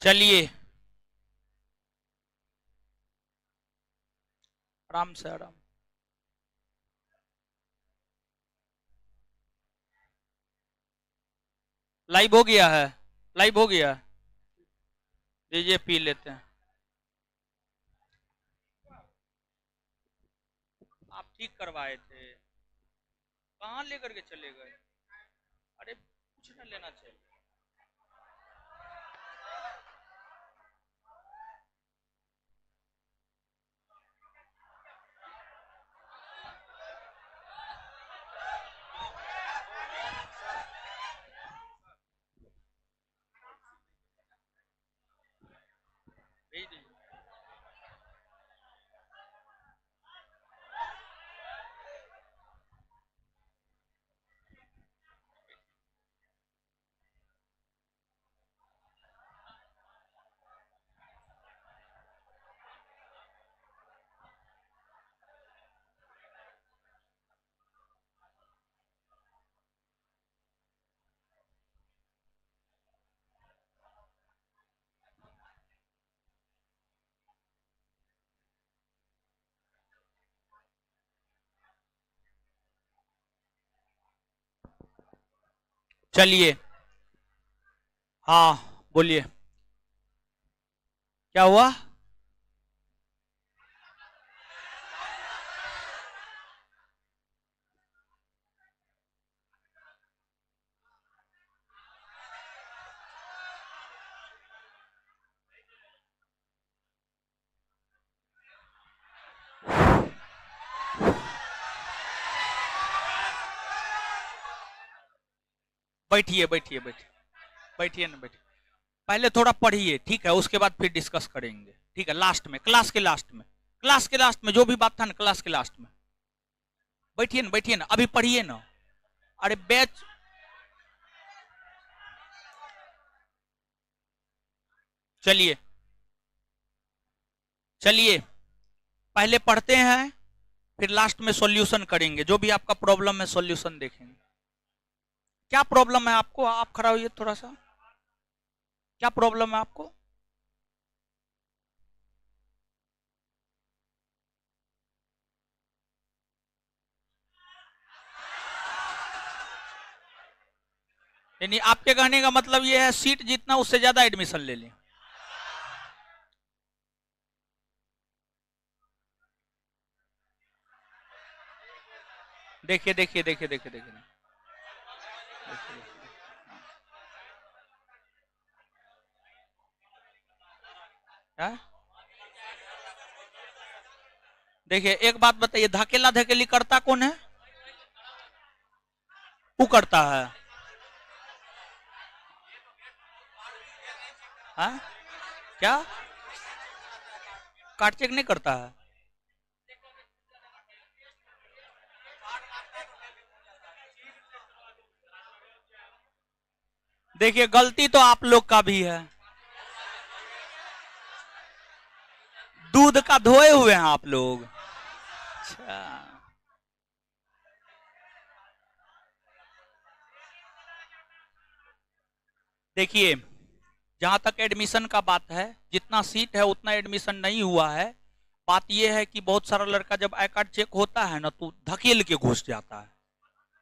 चलिए आराम से आराम। लाइव हो गया है, लाइव हो गया। दीजिए पी लेते हैं। आप ठीक करवाए थे, कहाँ लेकर के चले गए? अरे कुछ न लेना चाहिए। भेज दीजिए। चलिए हाँ बोलिए, क्या हुआ? बैठिए बैठिए बैठिए, बैठिए ना बैठिए। पहले थोड़ा पढ़िए, ठीक है, उसके बाद फिर डिस्कस करेंगे, ठीक है, लास्ट में, क्लास के लास्ट में, क्लास के लास्ट में जो भी बात था ना, क्लास के लास्ट में। बैठिए ना, अभी पढ़िए ना। अरे बैच, चलिए चलिए पहले पढ़ते हैं, फिर लास्ट में सॉल्यूशन करेंगे, जो भी आपका प्रॉब्लम है सॉल्यूशन देखेंगे। क्या प्रॉब्लम है आपको? आप खड़ा होइए थोड़ा सा, क्या प्रॉब्लम है आपको? यानी आपके कहने का मतलब ये है सीट जितना उससे ज्यादा एडमिशन ले लें? देखिए देखिए देखिए देखिए देखिए देखिए। हाँ? देखिए एक बात बताइए, धकेला धकेली करता कौन है? वो करता है। हाँ? क्या कार्ड चेक नहीं करता है? देखिए गलती तो आप लोग का भी है, दूध का धोए हुए हैं आप लोग। अच्छा, देखिए जहां तक एडमिशन का बात है, जितना सीट है उतना एडमिशन नहीं हुआ है। बात यह है कि बहुत सारा लड़का जब आई कार्ड चेक होता है ना, तो धकेल के घुस जाता है,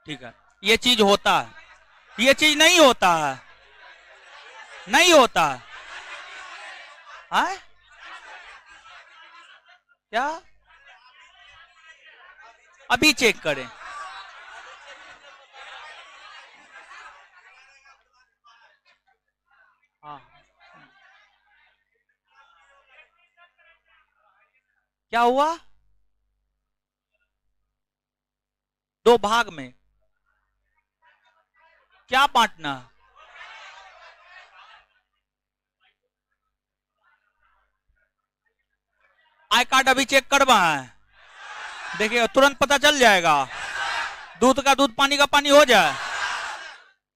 ठीक है, ये चीज होता है, ये चीज नहीं होता है, नहीं होता है। क्या? अभी चेक करें। हाँ, क्या हुआ? दो भाग में क्या बांटना? आई कार्ड अभी चेक करवाएं, देखिए तुरंत पता चल जाएगा, दूध का दूध पानी का पानी हो जाए,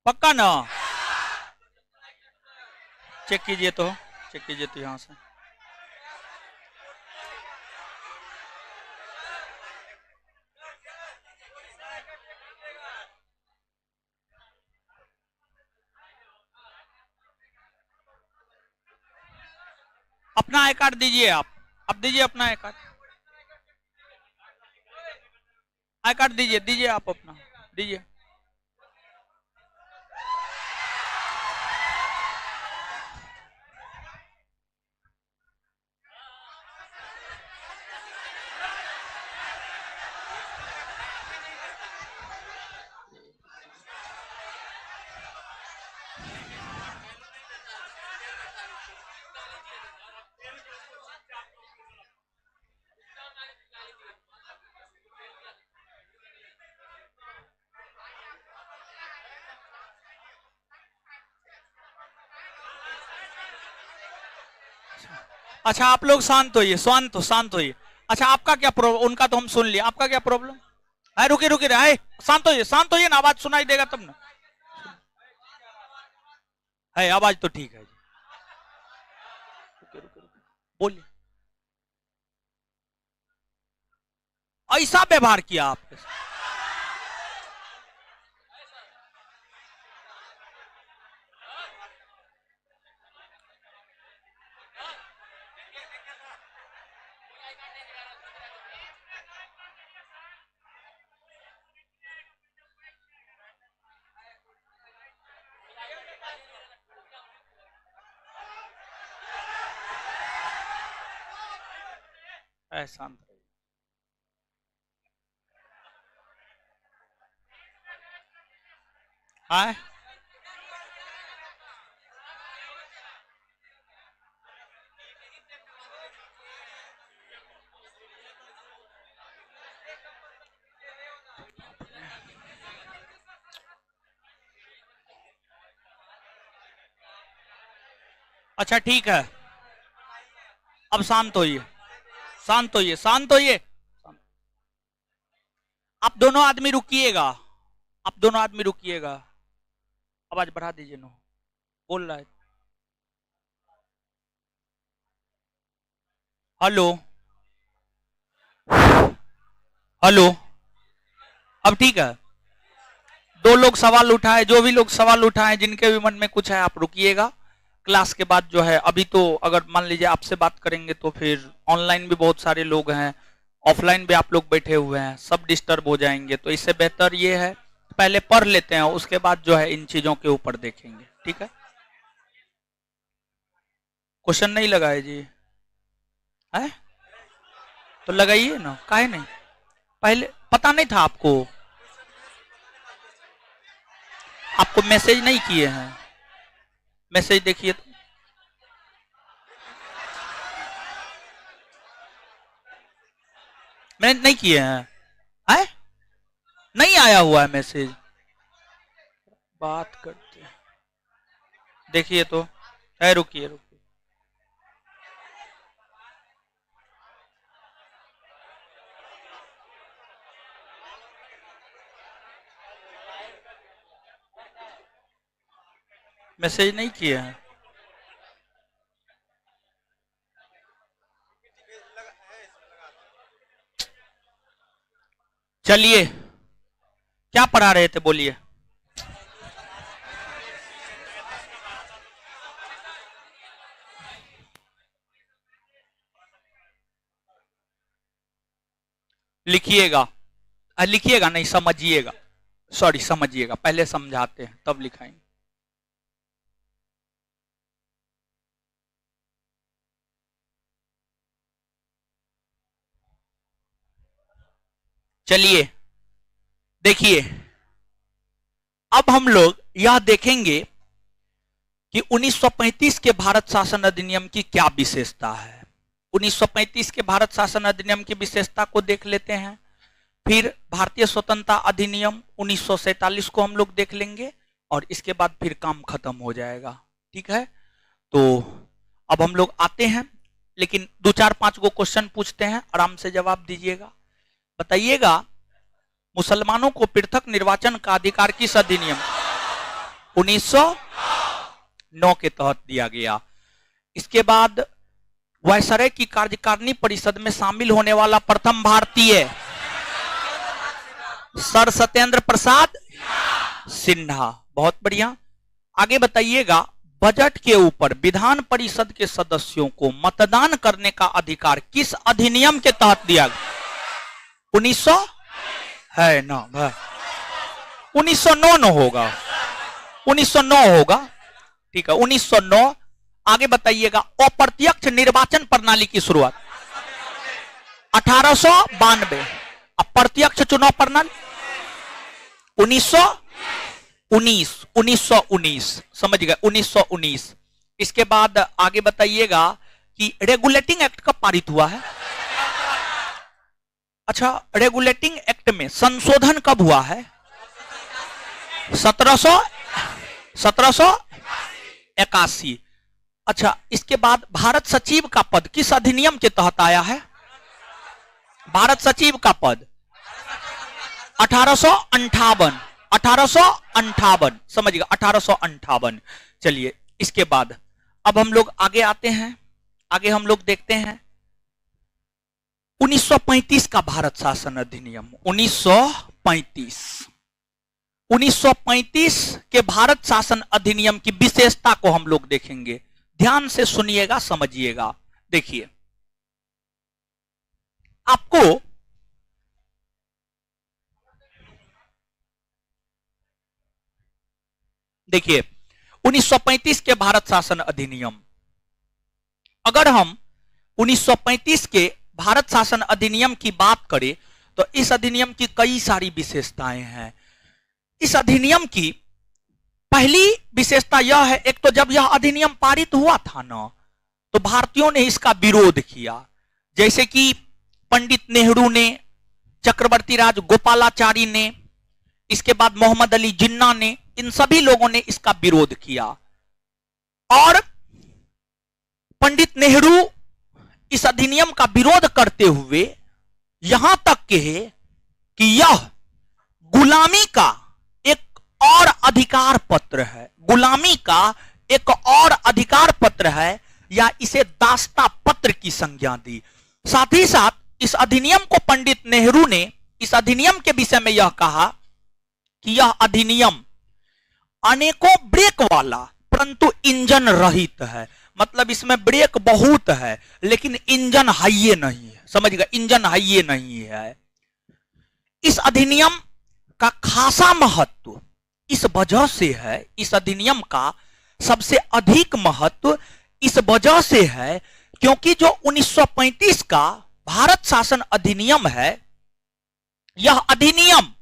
पक्का ना? चेक कीजिए तो, चेक कीजिए तो यहां से। अपना आई कार्ड दीजिए आप दीजिए अपना आई कार्ड। आई कार्ड दीजिए, दीजिए आप अपना दीजिए। अच्छा आप लोग शांत होइए, शांत होइए। अच्छा आपका क्या प्रॉब्लम, उनका तो हम सुन लिया, आपका क्या प्रॉब्लम है? रुके रुके रहे, शांत होइए ना, आवाज सुनाई देगा तब ना। है आवाज तो ठीक है जी। रुके रुके रुके, बोलिए। ऐसा व्यवहार किया आपके साथ? शांत रहिए। हाँ अच्छा ठीक है, अब शांत होइए, शांत होइए, शांत होइए। आप दोनों आदमी रुकिएगा, आप दोनों आदमी रुकिएगा। आवाज बढ़ा दीजिए। नो बोल रहा है। हेलो हेलो, अब ठीक है। दो लोग सवाल उठाए, जो भी लोग सवाल उठाए, जिनके भी मन में कुछ है आप रुकिएगा। क्लास के बाद जो है, अभी तो अगर मान लीजिए आपसे बात करेंगे तो फिर ऑनलाइन भी बहुत सारे लोग हैं, ऑफलाइन भी आप लोग बैठे हुए हैं, सब डिस्टर्ब हो जाएंगे। तो इससे बेहतर ये है पहले पढ़ लेते हैं, उसके बाद जो है इन चीजों के ऊपर देखेंगे, ठीक है? क्वेश्चन नहीं लगाए जी? है तो लगाइए ना, काहे नहीं? पहले पता नहीं था आपको? आपको मैसेज नहीं किए हैं? मैसेज देखिए तो। मैंने नहीं किए हैं? है नहीं आया हुआ है मैसेज? बात करते हैं, देखिए तो। है रुकिए रुकिए, मैसेज नहीं किए हैं? चलिए, क्या पढ़ा रहे थे बोलिए? लिखिएगा। लिखिएगा नहीं, समझिएगा। सॉरी, समझिएगा, पहले समझाते हैं तब लिखाएंगे। चलिए देखिए, अब हम लोग यह देखेंगे कि 1935 के भारत शासन अधिनियम की क्या विशेषता है। 1935 के भारत शासन अधिनियम की विशेषता को देख लेते हैं, फिर भारतीय स्वतंत्रता अधिनियम 1947 को हम लोग देख लेंगे, और इसके बाद फिर काम खत्म हो जाएगा, ठीक है? तो अब हम लोग आते हैं, लेकिन 2 4 5 गो क्वेश्चन पूछते हैं, आराम से जवाब दीजिएगा। बताइएगा, मुसलमानों को पृथक निर्वाचन का अधिकार किस अधिनियम 1909 के तहत दिया गया? इसके बाद वायसराय की कार्यकारिणी परिषद में शामिल होने वाला प्रथम भारतीय सर सत्येंद्र प्रसाद सिन्हा। बहुत बढ़िया। आगे बताइएगा, बजट के ऊपर विधान परिषद के सदस्यों को मतदान करने का अधिकार किस अधिनियम के तहत दिया गया? 1900 है ना भाई, 1909 न होगा, 1909 होगा, ठीक है 1909। आगे बताइएगा, अप्रत्यक्ष निर्वाचन प्रणाली की शुरुआत 1892, अप्रत्यक्ष चुनाव प्रणाली 1919 समझ गए, 1919। इसके बाद आगे बताइएगा कि रेगुलेटिंग एक्ट कब पारित हुआ है? अच्छा, रेगुलेटिंग एक्ट में संशोधन कब हुआ है? 1781। अच्छा, इसके बाद भारत सचिव का पद किस अधिनियम के तहत आया है? भारत सचिव का पद 1858 समझिएगा, 1858। चलिए, इसके बाद अब हम लोग आगे आते हैं, आगे हम लोग देखते हैं 1935 का भारत शासन अधिनियम। 1935 के भारत शासन अधिनियम की विशेषता को हम लोग देखेंगे। ध्यान से सुनिएगा, समझिएगा। देखिए, आपको देखिए 1935 के भारत शासन अधिनियम, अगर हम 1935 के भारत शासन अधिनियम की बात करें तो इस अधिनियम की कई सारी विशेषताएं हैं। इस अधिनियम की पहली विशेषता यह है, एक तो जब यह अधिनियम पारित हुआ था ना, तो भारतीयों ने इसका विरोध किया। जैसे कि पंडित नेहरू ने, चक्रवर्ती राज गोपालाचारी ने, इसके बाद मोहम्मद अली जिन्ना ने, इन सभी लोगों ने इसका विरोध किया। और पंडित नेहरू इस अधिनियम का विरोध करते हुए यहां तक कहे कि यह गुलामी का एक और अधिकार पत्र है, गुलामी का एक और अधिकार पत्र है, या इसे दास्ता पत्र की संज्ञा दी। साथ ही साथ इस अधिनियम को पंडित नेहरू ने इस अधिनियम के विषय में यह कहा कि यह अधिनियम अनेकों ब्रेक वाला परंतु इंजन रहित है। मतलब इसमें ब्रेक बहुत है लेकिन इंजन हाइये नहीं है, समझिएगा, इंजन हाइये नहीं है। इस अधिनियम का खासा महत्व इस वजह से है, इस अधिनियम का सबसे अधिक महत्व इस वजह से है क्योंकि जो 1935 का भारत शासन अधिनियम है, यह अधिनियम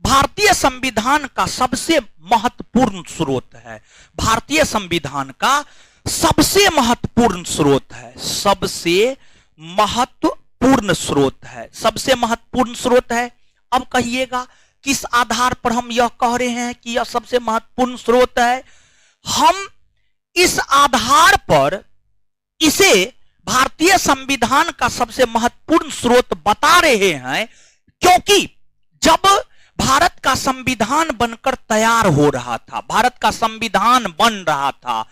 भारतीय संविधान का सबसे महत्वपूर्ण स्रोत है। भारतीय संविधान का सबसे महत्वपूर्ण स्रोत है, सबसे महत्वपूर्ण स्रोत है, सबसे महत्वपूर्ण स्रोत है। अब कहिएगा किस आधार पर हम यह कह रहे हैं कि यह सबसे महत्वपूर्ण स्रोत है? हम इस आधार पर इसे भारतीय संविधान का सबसे महत्वपूर्ण स्रोत बता रहे हैं क्योंकि जब भारत का संविधान बनकर तैयार हो रहा था, भारत का संविधान बन रहा था,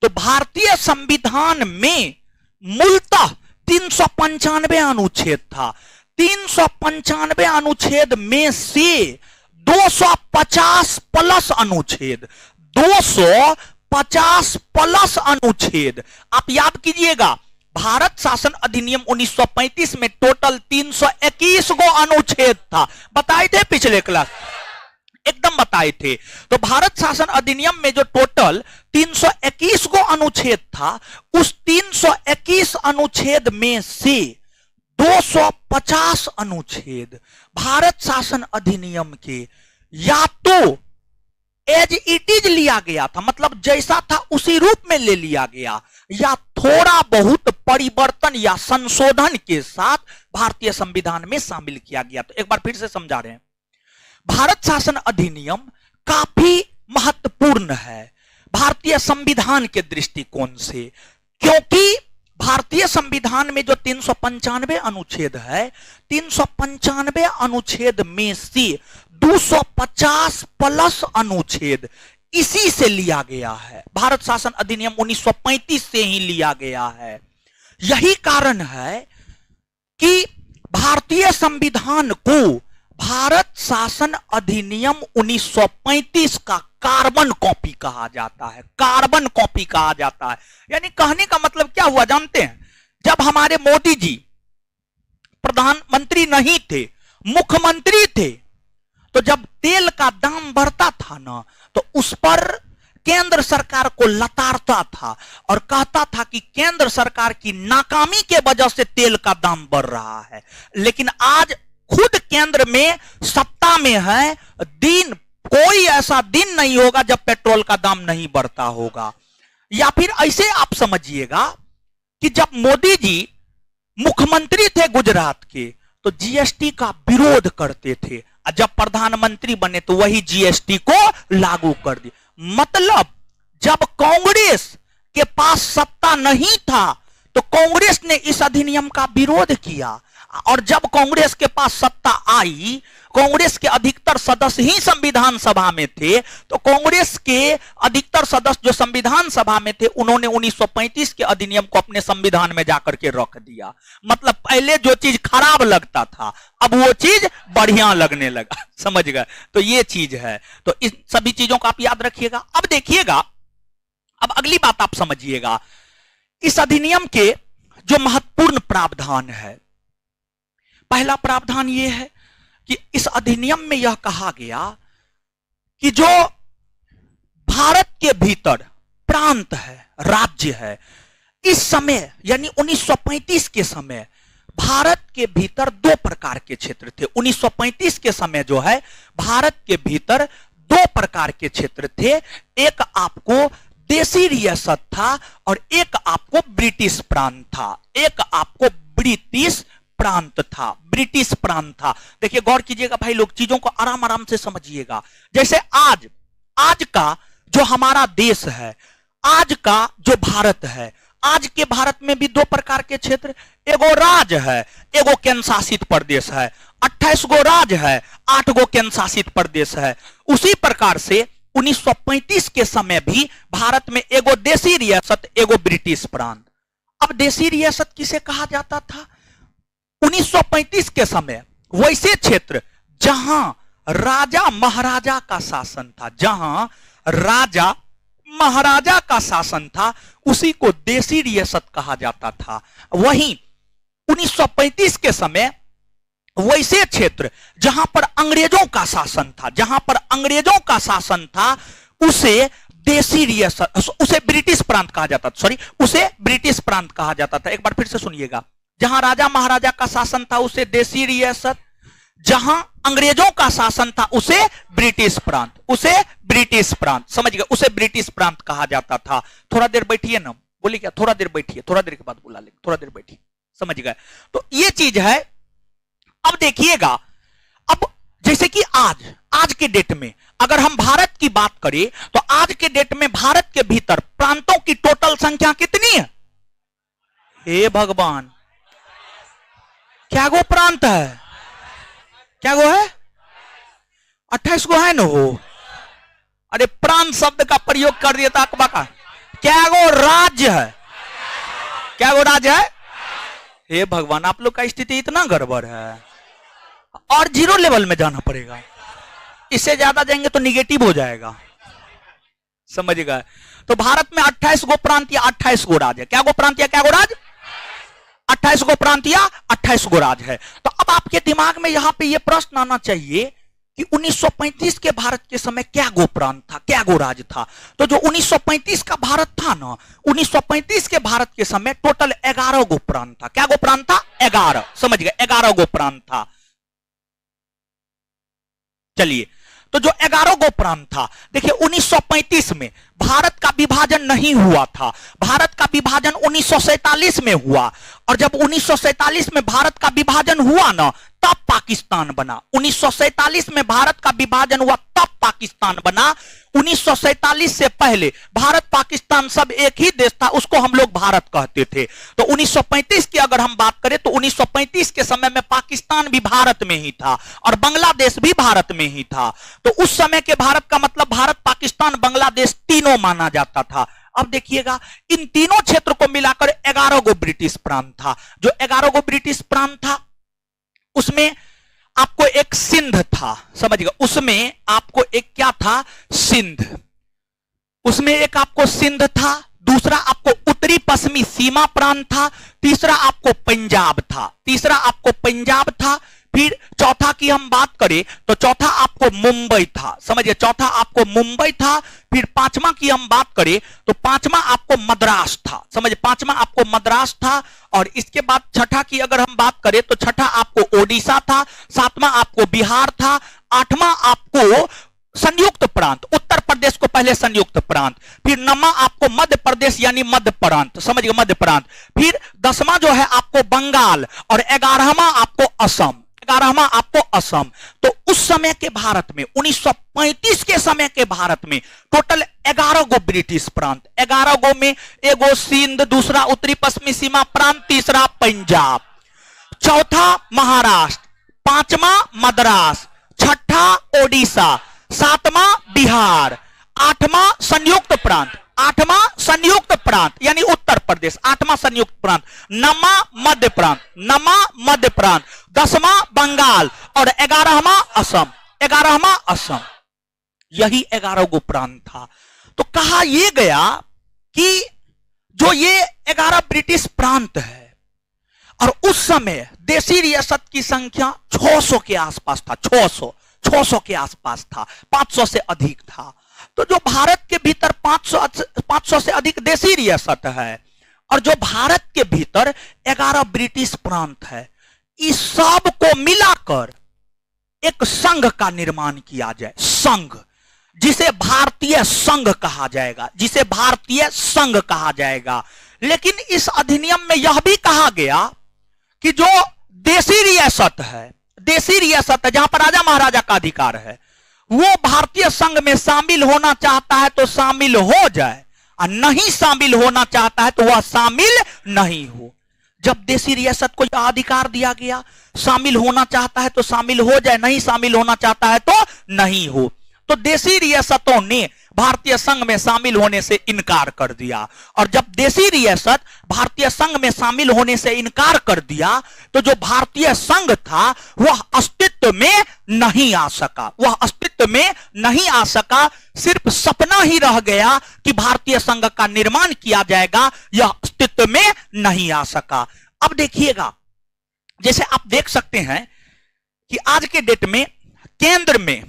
तो भारतीय संविधान में मूलतः 395 अनुच्छेद था। 395 अनुच्छेद में से 250 प्लस अनुच्छेद, 250 प्लस अनुच्छेद, आप याद कीजिएगा, भारत शासन अधिनियम 1935 में टोटल 321 गो अनुच्छेद था। बताए थे पिछले क्लास, एकदम बताए थे। तो भारत शासन अधिनियम में जो टोटल 321 गो अनुच्छेद था, उस 321 अनुच्छेद में से 250 अनुच्छेद भारत शासन अधिनियम के या तो एज इट इज लिया गया था, मतलब जैसा था उसी रूप में ले लिया गया, या थोड़ा बहुत परिवर्तन या संशोधन के साथ भारतीय संविधान में शामिल किया गया। तो एक बार फिर से समझा रहे हैं, भारत शासन अधिनियम काफी महत्वपूर्ण है भारतीय संविधान के दृष्टिकोण से, क्योंकि भारतीय संविधान में जो 395 अनुच्छेद है, 395 अनुच्छेद में से 250 प्लस अनुच्छेद इसी से लिया गया है। भारत शासन अधिनियम 1935 से ही लिया गया है। यही कारण है कि भारतीय संविधान को भारत शासन अधिनियम 1935 का कार्बन कॉपी कहा जाता है, कार्बन कॉपी कहा जाता है। यानी कहने का मतलब क्या हुआ जानते हैं? जब हमारे मोदी जी प्रधानमंत्री नहीं थे, मुख्यमंत्री थे, तो जब तेल का दाम बढ़ता था ना, तो उस पर केंद्र सरकार को लताड़ता था और कहता था कि केंद्र सरकार की नाकामी के वजह से तेल का दाम बढ़ रहा है। लेकिन आज खुद केंद्र में सत्ता में है, दिन कोई ऐसा दिन नहीं होगा जब पेट्रोल का दाम नहीं बढ़ता होगा। या फिर ऐसे आप समझिएगा कि जब मोदी जी मुख्यमंत्री थे गुजरात के, तो जीएसटी का विरोध करते थे, और जब प्रधानमंत्री बने तो वही जीएसटी को लागू कर दिया। मतलब जब कांग्रेस के पास सत्ता नहीं था तो कांग्रेस ने इस अधिनियम का विरोध किया, और जब कांग्रेस के पास सत्ता आई, कांग्रेस के अधिकतर सदस्य ही संविधान सभा में थे, तो कांग्रेस के अधिकतर सदस्य जो संविधान सभा में थे, उन्होंने 1935 के अधिनियम को अपने संविधान में जाकर के रख दिया। मतलब पहले जो चीज खराब लगता था, अब वो चीज बढ़िया लगने लगा। समझ गए? तो ये चीज है। तो इस सभी चीजों को आप याद रखिएगा। अब देखिएगा, अब अगली बात आप समझिएगा, इस अधिनियम के जो महत्वपूर्ण प्रावधान है, पहला प्रावधान यह है कि इस अधिनियम में यह कहा गया कि जो भारत के भीतर प्रांत है, राज्य है, इस समय यानी 1935 के समय भारत के भीतर दो प्रकार के क्षेत्र थे। 1935 के समय जो है भारत के भीतर दो प्रकार के क्षेत्र थे। एक आपको देसी रियासत था और एक आपको ब्रिटिश प्रांत था। एक आपको ब्रिटिश प्रांत था, ब्रिटिश प्रांत था। देखिए गौर कीजिएगा भाई लोग, चीजों को आराम आराम से समझिएगा। जैसे आज का जो हमारा देश है, आज का जो भारत है, आज के भारत में भी दो प्रकार के क्षेत्र, एगो राज है, एगो केंद्र शासित प्रदेश है। 28 गो राज है, 8 गो केंद्र शासित प्रदेश है। उसी प्रकार से 1935 के समय भी भारत में एगो देसी रियासत, एगो ब्रिटिश प्रांत। अब देसी रियासत किसे कहा जाता था? 1935 के समय वैसे क्षेत्र जहां राजा महाराजा का शासन था, जहां राजा महाराजा का शासन था, उसी को देसी रियासत कहा जाता था। वहीं 1935 के समय वैसे क्षेत्र जहां पर अंग्रेजों का शासन था, जहां पर अंग्रेजों का शासन था, उसे देसी रियासत, उसे ब्रिटिश प्रांत कहा जाता था। सॉरी, उसे ब्रिटिश प्रांत कहा जाता था। एक बार फिर से सुनिएगा, जहां राजा महाराजा का शासन था उसे देसी रियासत, जहां अंग्रेजों का शासन था उसे ब्रिटिश प्रांत, उसे ब्रिटिश प्रांत। समझ गए? उसे ब्रिटिश प्रांत कहा जाता था। थोड़ा देर बैठिए ना, बोली क्या? थोड़ा देर बैठिए, थोड़ा देर के बाद बुला लेंगे, थोड़ा देर बैठिए। समझ गए? तो ये चीज है। अब देखिएगा, अब जैसे कि आज के डेट में अगर हम भारत की बात करें, तो आज के डेट में भारत के भीतर प्रांतों की टोटल संख्या कितनी है? हे भगवान, क्या गो प्रांत है? क्या गो है? 28 गो है ना हो। अरे प्रांत शब्द का प्रयोग कर दिया था अकबा का। क्या गो राज्य है? क्या गो राज्य है? हे भगवान, आप लोग का स्थिति इतना गड़बड़ है, और 0 लेवल में जाना पड़ेगा। इससे ज्यादा जाएंगे तो निगेटिव हो जाएगा। समझ गए? तो भारत में 28 गो प्रांत या 28 गो राज्य है। क्या गो प्रांत या क्या गो राज्य? 28 गो प्रांत या 28 गो राज्य है। तो अब आपके दिमाग में यहां पे यह प्रश्न आना चाहिए कि 1935 के भारत के समय क्या गो प्रांत था, क्या गो राज्य था? तो जो 1935 का भारत था ना, 1935 के भारत के समय टोटल 11 गो प्रांत था। क्या गो प्रांत था? 11। समझ गए? 11 गो प्रांत था। चलिए, तो जो 11 गो प्रांत था, देखिए 1935 में भारत का विभाजन नहीं हुआ था। भारत का विभाजन 1947 में हुआ, और जब 1947 में भारत का विभाजन हुआ ना, तब पाकिस्तान बना। 1947 में भारत का विभाजन हुआ, तब पाकिस्तान बना। 1947 से पहले भारत पाकिस्तान सब एक ही देश था, उसको हम लोग भारत कहते थे। तो 1935 की अगर हम बात करें तो 1935 के समय में पाकिस्तान भी भारत में ही था और बांग्लादेश भी भारत में ही था। तो उस समय के भारत का मतलब भारत, पाकिस्तान, बांग्लादेश तीनों माना जाता था। अब देखिएगा, इन तीनों क्षेत्र को मिलाकर 11 गो ब्रिटिश प्रांत था। जो 11 गो ब्रिटिश प्रांत था, उसमें आपको एक सिंध था, समझिएगा, उसमें आपको एक क्या था, सिंध, उसमें एक आपको सिंध था, दूसरा आपको उत्तरी पश्चिमी सीमा प्रांत था, तीसरा आपको पंजाब था, तीसरा आपको पंजाब था, फिर चौथा की हम बात करें तो चौथा आपको मुंबई था, समझिए, चौथा आपको मुंबई था, फिर पांचवा की हम बात करें तो पांचवा आपको मद्रास था, समझिए, पांचवा आपको मद्रास था, और इसके बाद छठा की अगर हम बात करें तो छठा आपको ओडिशा था, सातवां आपको बिहार था, आठवां आपको संयुक्त प्रांत, उत्तर प्रदेश को पहले संयुक्त प्रांत, फिर नौवां आपको मध्य प्रदेश यानी मध्य प्रांत, समझिए, मध्य प्रांत, फिर 10वां जो है आपको बंगाल, और 11वां आपको असम, 11वां आपको असम। तो उस समय के भारत में 1935 के समय के भारत में टोटल 11 गो ब्रिटिश प्रांत, 11 गो में एगो सिंध, दूसरा उत्तरी पश्चिमी सीमा प्रांत, तीसरा पंजाब, चौथा महाराष्ट्र, पांचवा मद्रास, छठा ओडिशा, सातवां बिहार, आठवां संयुक्त प्रांत, आठवां संयुक्त प्रांत यानी उत्तर प्रदेश, आठवां संयुक्त प्रांत, नौवां मध्य प्रांत, नौवां मध्य प्रांत, 10वां बंगाल, और 11वां असम, 11वां असम। यही 11 गो प्रांत था। तो कहा यह गया कि जो ये 11 ब्रिटिश प्रांत है, और उस समय देशी रियासत की संख्या 600 के आसपास था, 600 के आसपास था, 500 से अधिक था। तो जो भारत के भीतर 500 से अधिक देशी रियासत है, और जो भारत के भीतर 11 ब्रिटिश प्रांत है, इस सब को मिलाकर एक संघ का निर्माण किया जाए, संघ, जिसे भारतीय संघ कहा जाएगा, जिसे भारतीय संघ कहा जाएगा। लेकिन इस अधिनियम में यह भी कहा गया कि जो देशी रियासत है, देशी रियासत है जहां पर राजा महाराजा का अधिकार है, वो भारतीय संघ में शामिल होना चाहता है तो शामिल हो जाए, और नहीं शामिल होना चाहता है तो वह शामिल नहीं हो। जब देशी रियासत को यह अधिकार दिया गया, शामिल होना चाहता है तो शामिल हो जाए, नहीं शामिल होना चाहता है तो नहीं हो, तो देशी रियासतों ने भारतीय संघ में शामिल होने से इनकार कर दिया। और जब देशी रियासत भारतीय संघ में शामिल होने से इनकार कर दिया, तो जो भारतीय संघ था वह अस्तित्व में नहीं आ सका, वह अस्तित्व में नहीं आ सका, सिर्फ सपना ही रह गया कि भारतीय संघ का निर्माण किया जाएगा, यह अस्तित्व में नहीं आ सका। अब देखिएगा, जैसे आप देख सकते हैं कि आज के डेट में केंद्र में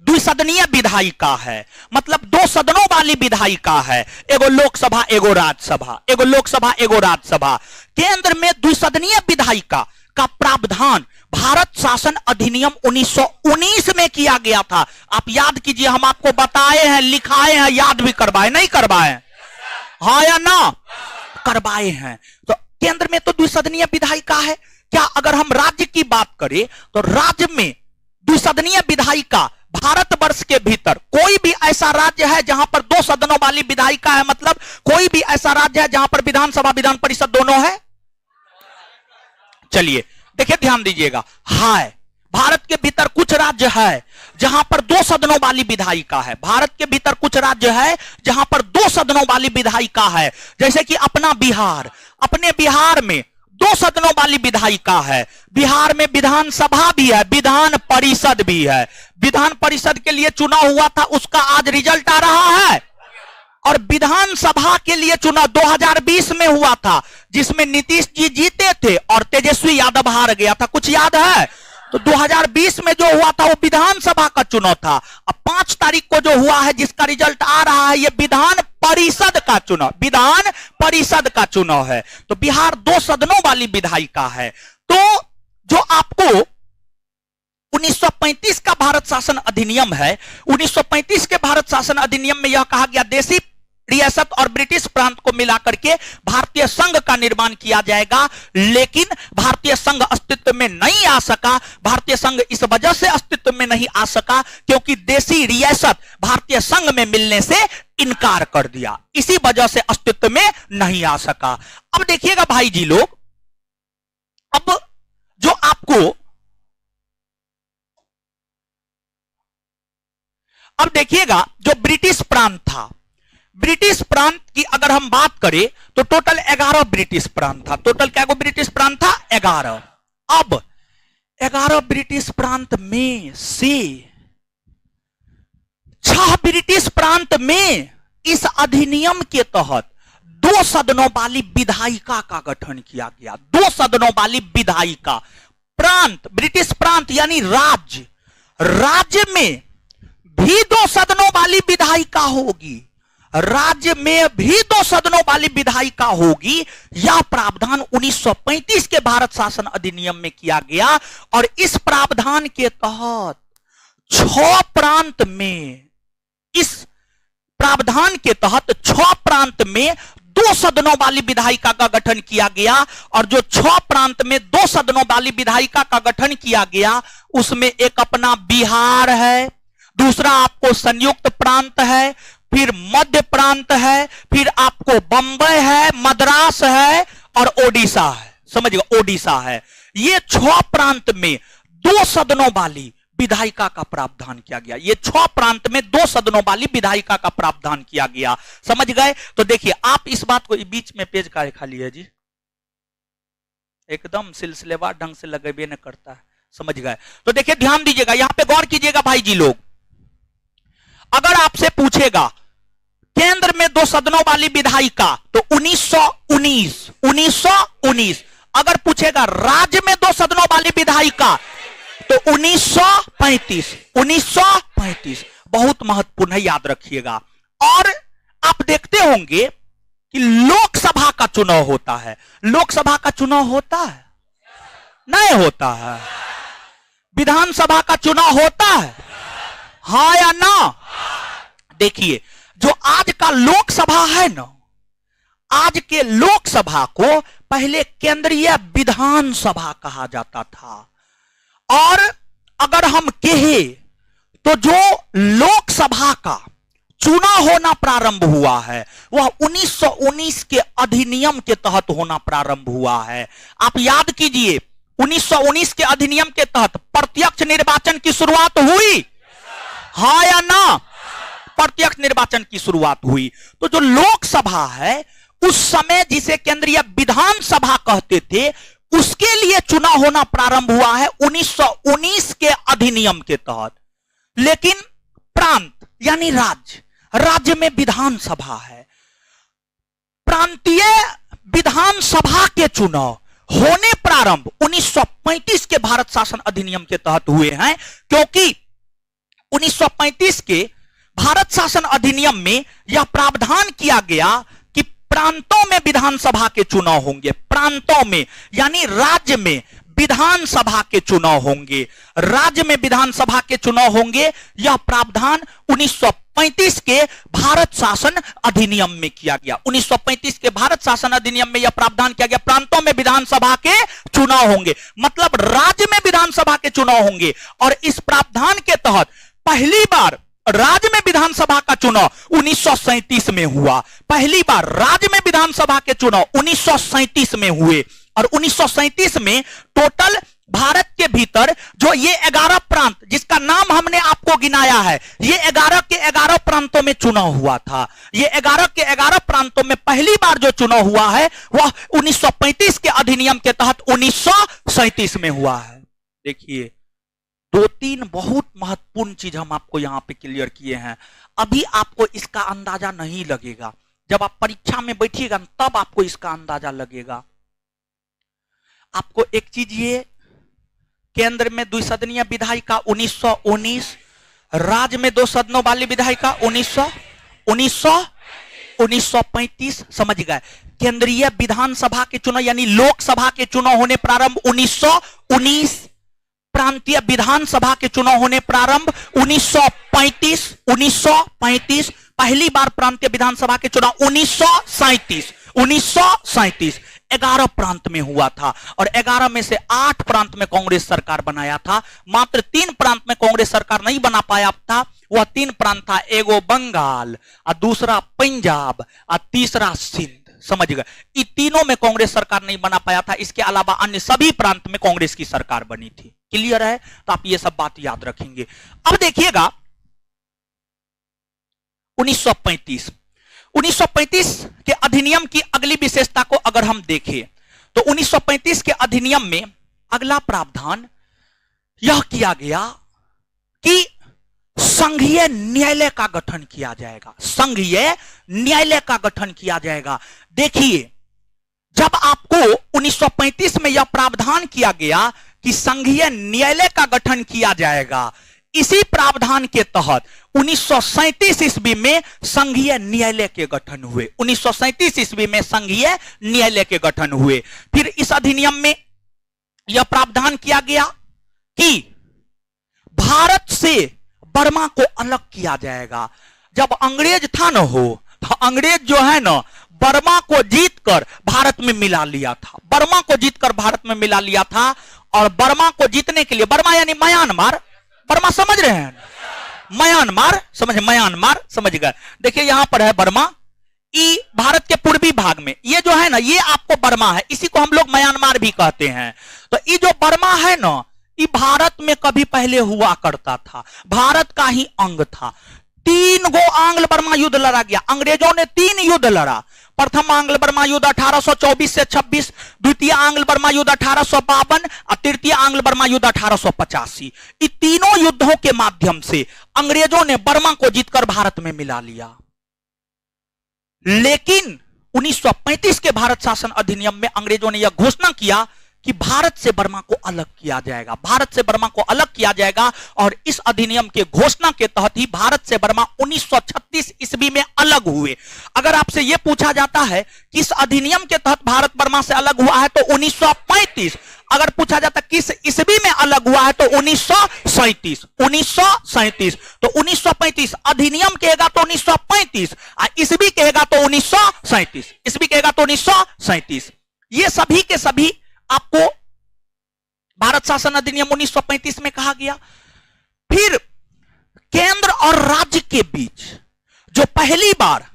द्विसदनीय विधायिका है, मतलब 2 सदनों वाली विधायिका है, एगो लोकसभा एगो राज्यसभा, एगो लोकसभा एगो राज्यसभा। केंद्र में द्विसदनीय विधायिका का प्रावधान भारत शासन अधिनियम 1919 में किया गया था। आप याद कीजिए, हम आपको बताए हैं, लिखाए हैं, याद भी करवाए, नहीं करवाए, हाँ या ना, करवाए हैं। तो केंद्र में तो द्विसदनीय विधायिका है। क्या अगर हम राज्य की बात करें तो राज्य में द्विसदनीय विधायिका भारतवर्ष के भीतर कोई भी ऐसा राज्य है जहां पर 2 सदनों वाली विधायिका है, मतलब कोई भी ऐसा राज्य है जहां पर विधानसभा विधान परिषद दोनों है? चलिए देखिए, ध्यान दीजिएगा, हाय, भारत के भीतर कुछ राज्य है जहां पर 2 सदनों वाली विधायिका है, भारत के भीतर कुछ राज्य है जहां पर 2 सदनों वाली विधायिका है। जैसे कि अपना बिहार, अपने बिहार में 2 सदनों वाली विधायिका है, बिहार में विधानसभा भी है, विधान परिषद भी है। विधान परिषद के लिए चुनाव हुआ था, उसका आज रिजल्ट आ रहा है, और विधानसभा के लिए चुनाव 2020 में हुआ था, जिसमें नीतीश जी जीते थे और तेजस्वी यादव हार गया था, कुछ याद है? तो 2020 में जो हुआ था वो विधानसभा का चुनाव था। अब 5 तारीख को जो हुआ है, जिसका रिजल्ट आ रहा है, ये विधान परिषद का चुनाव, विधान परिषद का चुनाव है। तो बिहार 2 सदनों वाली विधायिका है। तो जो आपको 1935 का भारत शासन अधिनियम है, 1935 के भारत शासन अधिनियम में यह कहा गया, देशी रियासत और ब्रिटिश प्रांत को मिलाकर के भारतीय संघ का निर्माण किया जाएगा। लेकिन भारतीय संघ अस्तित्व में नहीं आ सका। भारतीय संघ इस वजह से अस्तित्व में नहीं आ सका क्योंकि देशी रियासत भारतीय संघ में मिलने से इनकार कर दिया, इसी वजह से अस्तित्व में नहीं आ सका। अब देखिएगा भाई जी लोग, अब जो आपको, अब देखिएगा जो ब्रिटिश प्रांत था, ब्रिटिश प्रांत की अगर हम बात करें तो टोटल 11 ब्रिटिश प्रांत था। टोटल क्या ब्रिटिश प्रांत था? 11। अब 11 ब्रिटिश प्रांत में से 6 ब्रिटिश प्रांत में इस अधिनियम के तहत 2 सदनों वाली विधायिका का गठन किया गया। 2 सदनों वाली विधायिका। प्रांत, ब्रिटिश प्रांत यानी राज्य, राज्य में भी 2 सदनों वाली विधायिका होगी, राज्य में भी 2 सदनों वाली विधायिका होगी। यह प्रावधान 1935 के भारत शासन अधिनियम में किया गया और इस प्रावधान के तहत 6 प्रांत में, इस प्रावधान के तहत 6 प्रांत में 2 सदनों वाली विधायिका का गठन किया गया और जो 6 प्रांत में 2 सदनों वाली विधायिका का गठन किया गया उसमें एक अपना बिहार है, दूसरा आपको संयुक्त प्रांत है, फिर मध्य प्रांत है, फिर आपको बंबई है, मद्रास है और ओडिशा है। समझिएगा, ओडिशा है। ये 6 प्रांत में 2 सदनों वाली विधायिका का प्रावधान किया गया। ये 6 प्रांत में 2 सदनों वाली विधायिका का प्रावधान किया गया। समझ गए? तो देखिए, आप इस बात को बीच में पेज का खाली है जी, एकदम सिलसिलेवार ढंग से लगे न करता है। समझ गए? तो देखिए, ध्यान दीजिएगा, यहां पे गौर कीजिएगा भाई जी लोग। अगर आपसे पूछेगा केंद्र में 2 सदनों वाली विधायिका तो 1919 अगर पूछेगा राज्य में 2 सदनों वाली विधायिका तो 1935 बहुत महत्वपूर्ण है, याद रखिएगा। और आप देखते होंगे कि लोकसभा का चुनाव होता है। लोकसभा का चुनाव होता है? नहीं होता है। विधानसभा का चुनाव होता है? हाँ या ना? देखिए, जो आज का लोकसभा है ना, आज के लोकसभा को पहले केंद्रीय विधानसभा कहा जाता था। और अगर हम कहे तो जो लोकसभा का चुनाव होना प्रारंभ हुआ है वह 1919 के अधिनियम के तहत होना प्रारंभ हुआ है। आप याद कीजिए, 1919 के अधिनियम के तहत प्रत्यक्ष निर्वाचन की शुरुआत हुई, हाँ या ना? प्रत्यक्ष निर्वाचन की शुरुआत हुई। तो जो लोकसभा है उस समय जिसे केंद्रीय विधानसभा कहते थे उसके लिए चुनाव होना प्रारंभ हुआ है 1919 के अधिनियम के तहत। लेकिन प्रांत यानी राज्य, राज्य में विधानसभा है। प्रांतीय विधानसभा के चुनाव होने प्रारंभ 1935 के भारत शासन अधिनियम के तहत हुए हैं, क्योंकि 1935 के भारत शासन अधिनियम में यह प्रावधान किया गया कि प्रांतों में विधानसभा के चुनाव होंगे। प्रांतों में यानी राज्य में विधानसभा के चुनाव होंगे, राज्य में विधानसभा के चुनाव होंगे। यह प्रावधान 1935 के भारत शासन अधिनियम में किया गया। 1935 के भारत शासन अधिनियम में यह प्रावधान किया गया, प्रांतों में विधानसभा के चुनाव होंगे, मतलब राज्य में विधानसभा के चुनाव होंगे। और इस प्रावधान के तहत पहली बार राज्य में विधानसभा का चुनाव 1937 में हुआ। पहली बार राज्य में विधानसभा के चुनाव 1937 में हुए। और 1937 में टोटल भारत के भीतर जो ये 11 प्रांत जिसका नाम हमने आपको गिनाया है, ये 11 के 11 प्रांतों में चुनाव हुआ था। ये 11 के 11 प्रांतों में पहली बार जो चुनाव हुआ है वह 1935 के अधिनियम के तहत 1937 में हुआ है। देखिए, 2-3 बहुत महत्वपूर्ण चीज हम आपको यहां पे क्लियर किए हैं। अभी आपको इसका अंदाजा नहीं लगेगा, जब आप परीक्षा में बैठिएगा तब आपको इसका अंदाजा लगेगा। आपको एक चीज, ये केंद्र में 2 सदनीय विधायिका 1919, राज्य में 2 सदनों वाली विधायिका 1935। समझ गए? केंद्रीय विधानसभा के चुनाव यानी लोकसभा के चुनाव होने प्रारंभ 1919, प्रांतीय विधानसभा के चुनाव होने प्रारंभ 1935। पहली बार प्रांतीय विधानसभा के चुनाव 1937 11 प्रांत में हुआ था। और 11 में से 8 प्रांत में कांग्रेस सरकार बनाया था। मात्र 3 प्रांत में कांग्रेस सरकार नहीं बना पाया था। वह 3 प्रांत था, एगो बंगाल, और दूसरा पंजाब, और तीसरा सिंध। समझ गए? इन तीनों में कांग्रेस सरकार नहीं बना पाया था। इसके अलावा अन्य सभी प्रांत में कांग्रेस की सरकार बनी थी। क्लियर है? तो आप ये सब बात याद रखेंगे। अब देखिएगा 1935 के अधिनियम की अगली विशेषता को अगर हम देखें तो 1935 के अधिनियम में अगला प्रावधान यह किया गया कि संघीय न्यायालय का गठन किया जाएगा। संघीय न्यायालय का गठन किया जाएगा। देखिए, जब आपको 1935 में यह प्रावधान किया गया कि संघीय न्यायालय का गठन किया जाएगा, इसी प्रावधान के तहत 1937 ईस्वी में संघीय न्यायालय के गठन हुए। 1937 ईस्वी में संघीय न्यायालय के गठन हुए। फिर इस अधिनियम में यह प्रावधान किया गया कि भारत से बर्मा को अलग किया जाएगा। जब अंग्रेज था न हो, तो अंग्रेज जो है ना, बर्मा को जीतकर भारत में मिला लिया था। बर्मा को जीतकर भारत में मिला लिया था। और बर्मा को जीतने के लिए, बर्मा यानी म्यांमार, बर्मा समझ रहे हैं, म्यांमार समझ गए। देखिए यहां पर है बर्मा, ये भारत के पूर्वी भाग में, ये जो है ना, ये आपको बर्मा है, इसी को हम लोग म्यांमार भी कहते हैं। तो ये जो बर्मा है ना, ये भारत में कभी पहले हुआ करता था, भारत का ही अंग था। 3 गो आंग्ल बर्मा युद्ध लड़ा गया। अंग्रेजों ने 3 युद्ध लड़ा। प्रथम आंग्ल बर्मा युद्ध 1824 से 26, द्वितीय आंग्ल बर्मा युद्ध 1852 और तृतीय आंग्ल बर्मा युद्ध 1885। इन तीनों युद्धों के माध्यम से अंग्रेजों ने बर्मा को जीतकर भारत में मिला लिया। लेकिन 1935 के भारत शासन अधिनियम में अंग्रेजों ने यह घोषणा किया कि भारत से बर्मा को अलग किया जाएगा। भारत से बर्मा को अलग किया जाएगा। और इस अधिनियम के घोषणा के तहत ही भारत से बर्मा 1936 ईस्वी में अलग हुए। अगर आपसे यह पूछा जाता है कि इस अधिनियम के तहत भारत बर्मा से अलग हुआ है तो 1935। अगर पूछा जाता किस ईस्वी में अलग हुआ है तो 1937। 1937 तो 1935 अधिनियम कहेगा तो 1935, ईस्वी कहेगा तो 1937। ईस्वी कहेगा तो 1937। ये सभी के सभी आपको भारत शासन अधिनियम 1935 में कहा गया। फिर केंद्र और राज्य के बीच जो पहली बार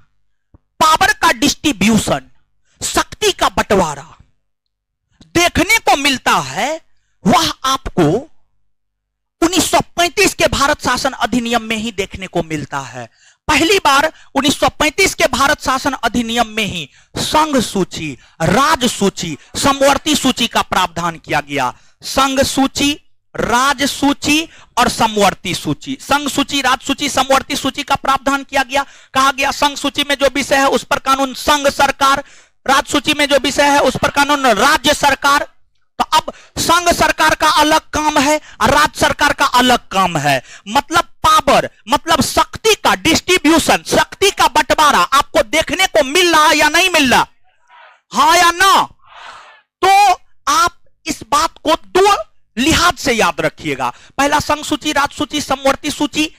पावर का डिस्ट्रीब्यूशन, शक्ति का बंटवारा देखने को मिलता है, वह आपको 1935 के भारत शासन अधिनियम में ही देखने को मिलता है। पहली बार 1935 के भारत शासन अधिनियम में ही संघ सूची, राज सूची, समवर्ती सूची का प्रावधान किया गया। संघ सूची, राज सूची और समवर्ती सूची, संघ सूची, राज सूची, समवर्ती सूची का प्रावधान किया गया। कहा गया संघ सूची में जो विषय है उस पर कानून संघ सरकार, राज सूची में जो विषय है उस पर कानून राज्य सरकार। तो अब संघ सरकार का अलग काम है और राज्य सरकार का अलग काम है। मतलब पावर, मतलब शक्ति का डिस्ट्रीब्यूशन, शक्ति का बंटवारा आपको देखने को मिल रहा है या नहीं मिल रहा, हाँ या ना? तो आप इस बात को 2 लिहाज से याद रखिएगा। पहला, संघ सूची, राज सूची, समवर्ती सूची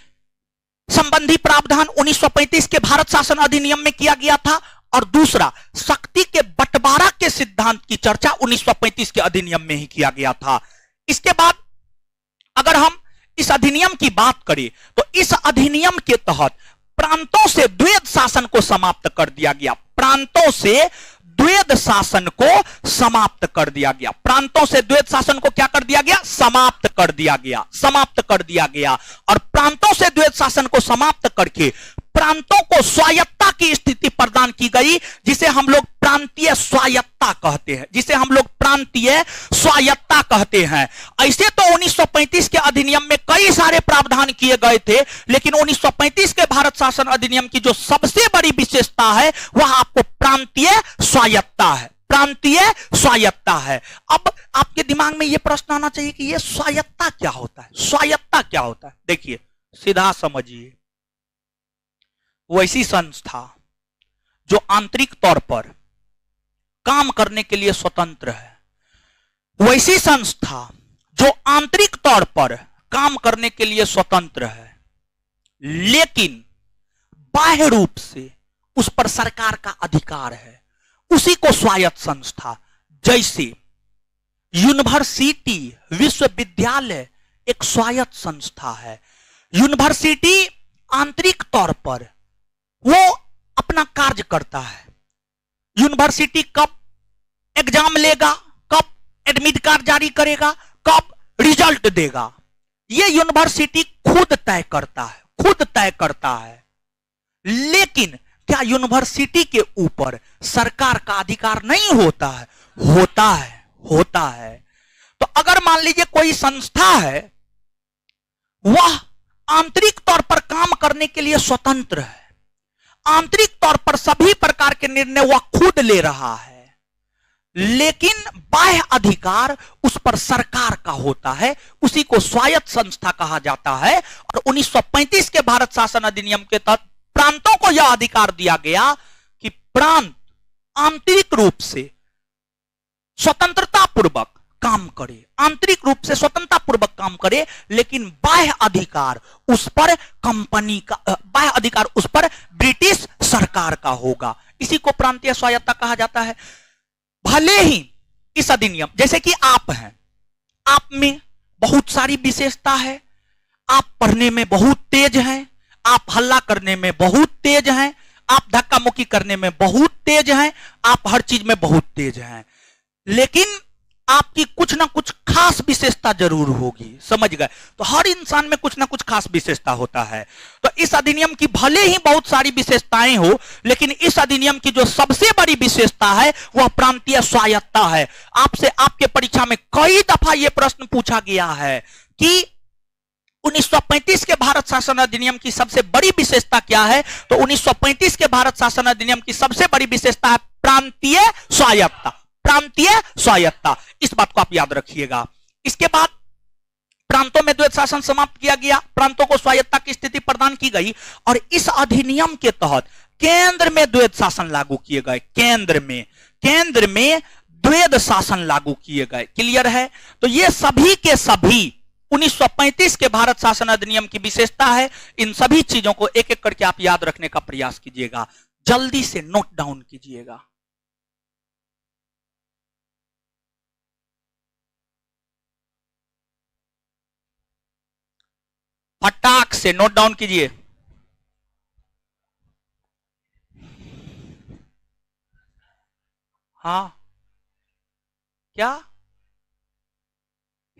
संबंधी प्रावधान 1935 के भारत शासन अधिनियम में किया गया था। और दूसरा, शक्ति के बंटवारा के सिद्धांत की चर्चा 1935 के अधिनियम में ही किया गया था। इसके बाद अगर हम इस अधिनियम की बात करें तो इस अधिनियम के तहत प्रांतों से द्वैध शासन को समाप्त कर दिया गया। प्रांतों से द्वैध शासन को समाप्त कर दिया गया। प्रांतों से द्वैध शासन को क्या कर दिया गया? समाप्त कर दिया गया, समाप्त कर दिया गया। और प्रांतों से द्वैध शासन को समाप्त करके प्रांतों को स्वायत्ता की स्थिति प्रदान की गई, जिसे हम लोग प्रांतीय स्वायत्ता कहते हैं, जिसे हम लोग प्रांतीय स्वायत्ता कहते हैं। ऐसे तो 1935 के अधिनियम में कई सारे प्रावधान किए गए थे, लेकिन 1935 के भारत शासन अधिनियम की जो सबसे बड़ी विशेषता है वह आपको प्रांतीय स्वायत्ता है। प्रांतीय स्वायत्ता है। अब आपके दिमाग में यह प्रश्न आना चाहिए कि यह स्वायत्ता क्या होता है? स्वायत्ता क्या होता है? देखिए, सीधा समझिए, वैसी संस्था जो आंतरिक तौर पर काम करने के लिए स्वतंत्र है, वैसी संस्था जो आंतरिक तौर पर काम करने के लिए स्वतंत्र है, लेकिन बाह्य रूप से उस पर सरकार का अधिकार है, उसी को स्वायत्त संस्था। जैसे यूनिवर्सिटी, विश्वविद्यालय एक स्वायत्त संस्था है। यूनिवर्सिटी आंतरिक तौर पर वो अपना कार्य करता है। यूनिवर्सिटी कब एग्जाम लेगा, कब एडमिट कार्ड जारी करेगा, कब रिजल्ट देगा, ये यूनिवर्सिटी खुद तय करता है, खुद तय करता है। लेकिन क्या यूनिवर्सिटी के ऊपर सरकार का अधिकार नहीं होता है? होता है, होता है। तो अगर मान लीजिए कोई संस्था है, वह आंतरिक तौर पर काम करने के लिए स्वतंत्र है, आंतरिक तौर पर सभी प्रकार के निर्णय वह खुद ले रहा है, लेकिन बाह्य अधिकार उस पर सरकार का होता है, उसी को स्वायत्त संस्था कहा जाता है। और 1935 के भारत शासन अधिनियम के तहत प्रांतों को यह अधिकार दिया गया कि प्रांत आंतरिक रूप से स्वतंत्रता पूर्वक काम करे, आंतरिक रूप से स्वतंत्रता पूर्वक काम करे, लेकिन बाह्य अधिकार उस पर कंपनी का, बाह्य अधिकार उस पर ब्रिटिश सरकार का होगा। इसी को प्रांतीय स्वायत्तता कहा जाता है। भले ही इस अधिनियम, जैसे कि आप हैं, आप में बहुत सारी विशेषता है, आप पढ़ने में बहुत तेज हैं, आप हल्ला करने में बहुत तेज हैं, आप धक्का मुक्की करने में बहुत तेज हैं, आप हर चीज में बहुत तेज हैं, लेकिन आपकी कुछ ना कुछ खास विशेषता जरूर होगी, समझ गए? तो हर इंसान में कुछ ना कुछ खास विशेषता होता है। तो इस अधिनियम की भले ही बहुत सारी विशेषताएं हो, लेकिन इस अधिनियम की जो सबसे बड़ी विशेषता है वह प्रांतीय स्वायत्तता है। आपसे आपके परीक्षा में कई दफा यह प्रश्न पूछा गया है कि 1935 के भारत शासन अधिनियम की सबसे बड़ी विशेषता क्या है? तो 1935 के भारत शासन अधिनियम की सबसे बड़ी विशेषता है प्रांतीय स्वायत्तता, प्रांतीय स्वायत्तता। इस बात को आप याद रखिएगा। इसके बाद प्रांतों में द्वैध शासन समाप्त किया गया, प्रांतों को स्वायत्तता की स्थिति प्रदान की गई, और इस अधिनियम के तहत केंद्र में द्वैध शासन लागू किए गए, केंद्र में द्वैध शासन लागू किए गए। क्लियर है? तो ये सभी के सभी 1935 के भारत शासन अधिनियम की विशेषता है। इन सभी चीजों को एक एक करके आप याद रखने का प्रयास कीजिएगा, जल्दी से नोट डाउन कीजिएगा। फटाक से नोट डाउन कीजिए। हाँ, क्या?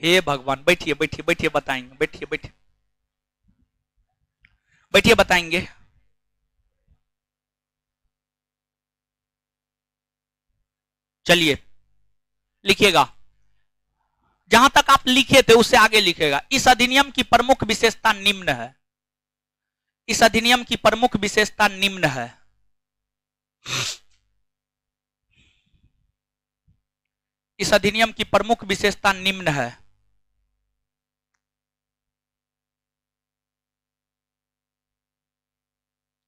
हे भगवान, बैठिए बैठिए बैठिए, बताएंगे, बैठिए बैठिए बैठिए, बताएंगे। चलिए लिखिएगा, जहां तक आप लिखे थे उससे आगे लिखेगा। इस अधिनियम की प्रमुख विशेषता निम्न है, इस अधिनियम की प्रमुख विशेषता निम्न है। इस अधिनियम की प्रमुख विशेषता निम्न है।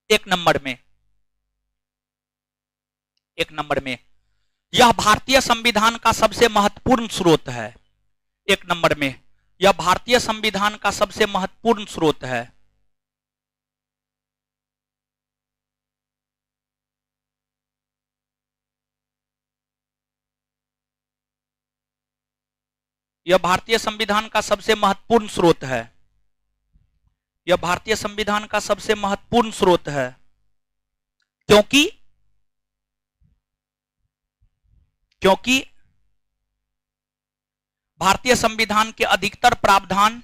एक नंबर में यह भारतीय संविधान का सबसे महत्वपूर्ण स्रोत है। एक नंबर में यह भारतीय संविधान का सबसे महत्वपूर्ण स्रोत है। यह भारतीय संविधान का सबसे महत्वपूर्ण स्रोत है। यह भारतीय संविधान का सबसे महत्वपूर्ण स्रोत है, क्योंकि भारतीय संविधान के अधिकतर प्रावधान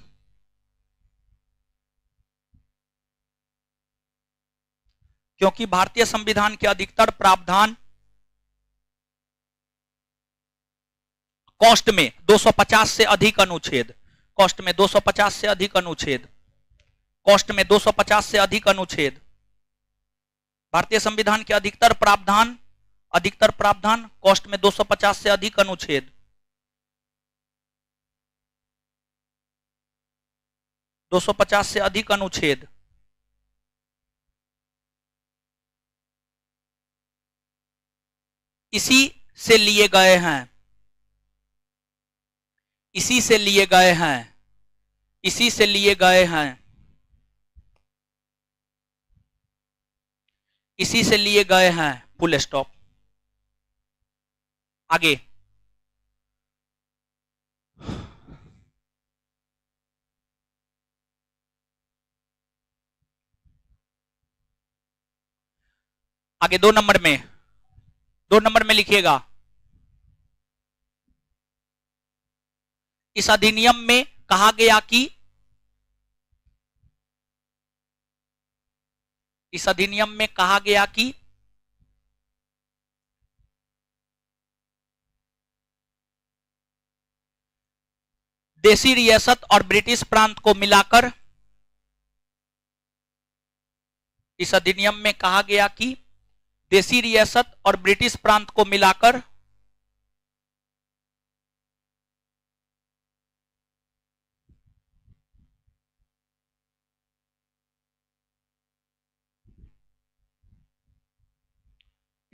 कॉस्ट में 250 से अधिक अनुच्छेद, कॉस्ट में 250 से अधिक अनुच्छेद, कॉस्ट में 250 से अधिक अनुच्छेद, भारतीय संविधान के अधिकतर प्रावधान कॉस्ट में 250 से अधिक अनुच्छेद, 250 से अधिक अनुच्छेद, इसी से लिए गए हैं, इसी से लिए गए हैं, इसी से लिए गए हैं, इसी से लिए गए हैं, फुल स्टॉप। आगे आगे 2 नंबर में लिखिएगा, इस अधिनियम में कहा गया कि देसी रियासत और ब्रिटिश प्रांत को मिलाकर इस अधिनियम में कहा गया कि देसी रियासत और ब्रिटिश प्रांत को मिलाकर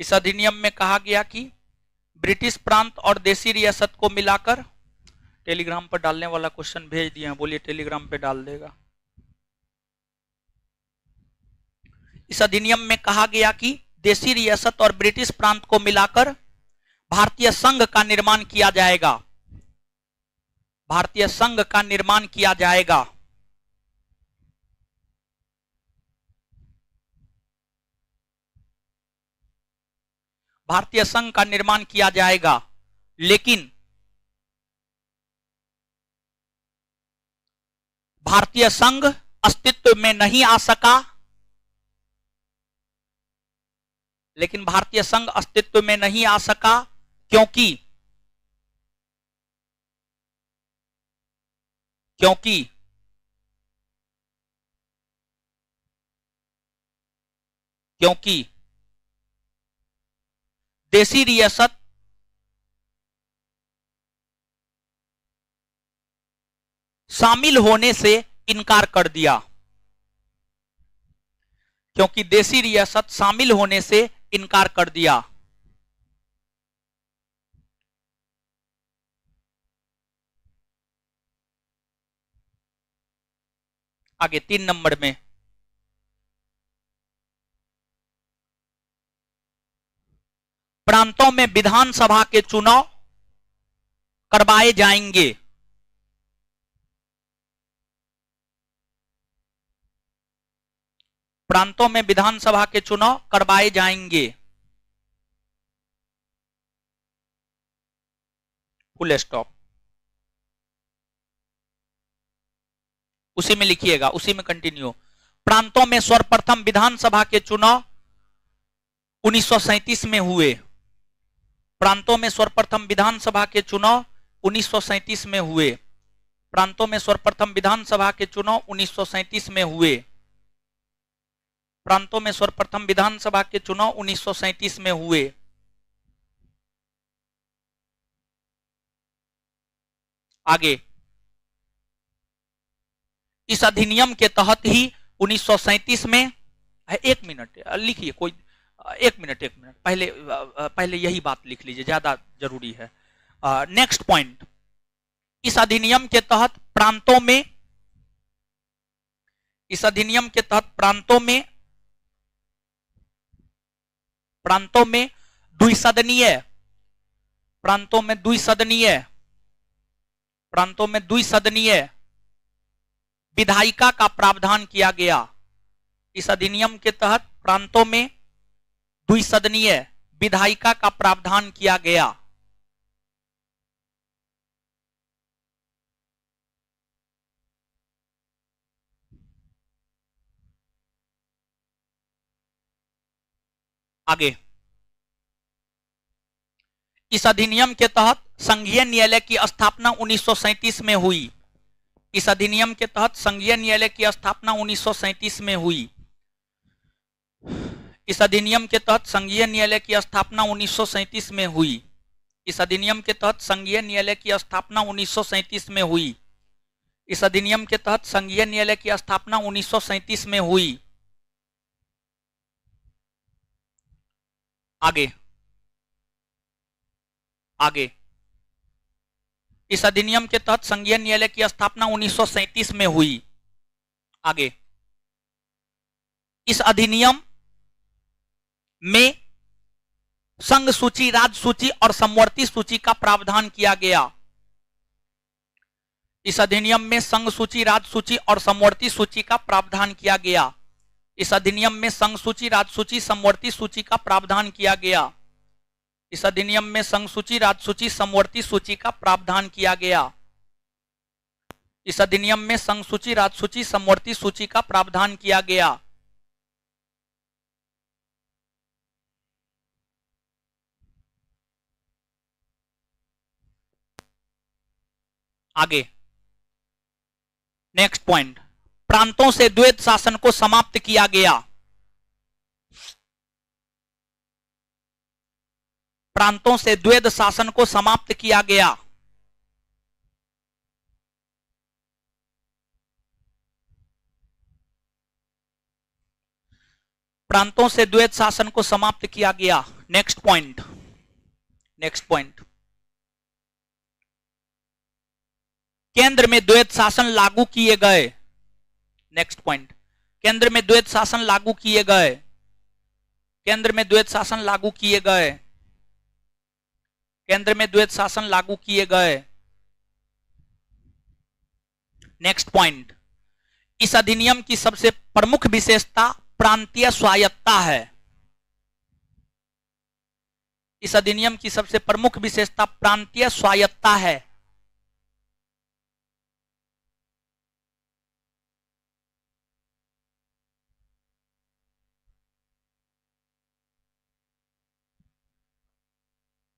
इस अधिनियम में कहा गया कि ब्रिटिश प्रांत और देसी रियासत को मिलाकर, टेलीग्राम पर डालने वाला क्वेश्चन भेज दिया, बोलिए टेलीग्राम पे डाल देगा। इस अधिनियम में कहा गया कि देसी रियासत और ब्रिटिश प्रांत को मिलाकर भारतीय संघ का निर्माण किया जाएगा। भारतीय संघ का निर्माण किया जाएगा। भारतीय संघ का निर्माण किया जाएगा, लेकिन भारतीय संघ अस्तित्व में नहीं आ सका। लेकिन भारतीय संघ अस्तित्व में नहीं आ सका क्योंकि देसी रियासत शामिल होने से इनकार कर दिया। क्योंकि देसी रियासत शामिल होने से इनकार कर दिया। आगे 3 नंबर में प्रांतों में विधानसभा के चुनाव करवाए जाएंगे। प्रांतों में विधानसभा के चुनाव करवाए जाएंगे। Full stop. उसी में लिखिएगा, उसी में कंटिन्यू। प्रांतों में सर्वप्रथम विधानसभा के चुनाव 1937 में हुए। प्रांतों में सर्वप्रथम विधानसभा के चुनाव 1937 में हुए। प्रांतों में सर्वप्रथम विधानसभा के चुनाव 1937 में हुए। प्रांतों में सर्वप्रथम विधानसभा के चुनाव 1937 में हुए। आगे इस अधिनियम के तहत ही 1937 में, 1 मिनट लिखिए, कोई 1 मिनट पहले यही बात लिख लीजिए, ज्यादा जरूरी है। नेक्स्ट पॉइंट, इस अधिनियम के तहत प्रांतों में, इस अधिनियम के तहत प्रांतों में द्विसदनीय, प्रांतों में द्विसदनीय विधायिका का प्रावधान किया गया। इस अधिनियम के तहत प्रांतों में द्विसदनीय विधायिका का प्रावधान किया गया। आगे इस अधिनियम के तहत संघीय न्यायालय की स्थापना 1937 में हुई। इस अधिनियम के तहत संघीय न्यायालय की स्थापना 1937 में हुई। इस अधिनियम के तहत संघीय न्यायालय की स्थापना 1937 में हुई। इस अधिनियम के तहत संघीय न्यायालय की स्थापना 1937 में हुई। इस अधिनियम के तहत संघीय न्यायालय की स्थापना 1937 में हुई। आगे इस अधिनियम के तहत संघीय न्यायालय की स्थापना 1937 में हुई। आगे इस अधिनियम में संघ सूची, राज्य सूची और समवर्ती सूची का प्रावधान किया गया। इस अधिनियम में संघ सूची, राज्य सूची और समवर्ती सूची का प्रावधान किया गया। इस अधिनियम में संघ सूची, राज्य सूची, समवर्ती सूची का प्रावधान किया गया। इस अधिनियम में संघ सूची, राज्य सूची, समवर्ती सूची का प्रावधान किया गया। इस अधिनियम में संघ सूची, राज्य सूची, समवर्ती सूची का प्रावधान किया गया। आगे नेक्स्ट पॉइंट, प्रांतों से द्वैध शासन को समाप्त किया गया। प्रांतों से द्वैध शासन को समाप्त किया गया। प्रांतों से द्वैध शासन को समाप्त किया गया। नेक्स्ट पॉइंट, नेक्स्ट पॉइंट, केंद्र में द्वैध शासन लागू किए गए। नेक्स्ट पॉइंट, केंद्र में द्वैध शासन लागू किए गए। केंद्र में द्वैध शासन लागू किए गए। केंद्र में द्वैध शासन लागू किए गए। नेक्स्ट पॉइंट, इस अधिनियम की सबसे प्रमुख विशेषता प्रांतीय स्वायत्तता है। इस अधिनियम की सबसे प्रमुख विशेषता प्रांतीय स्वायत्तता है।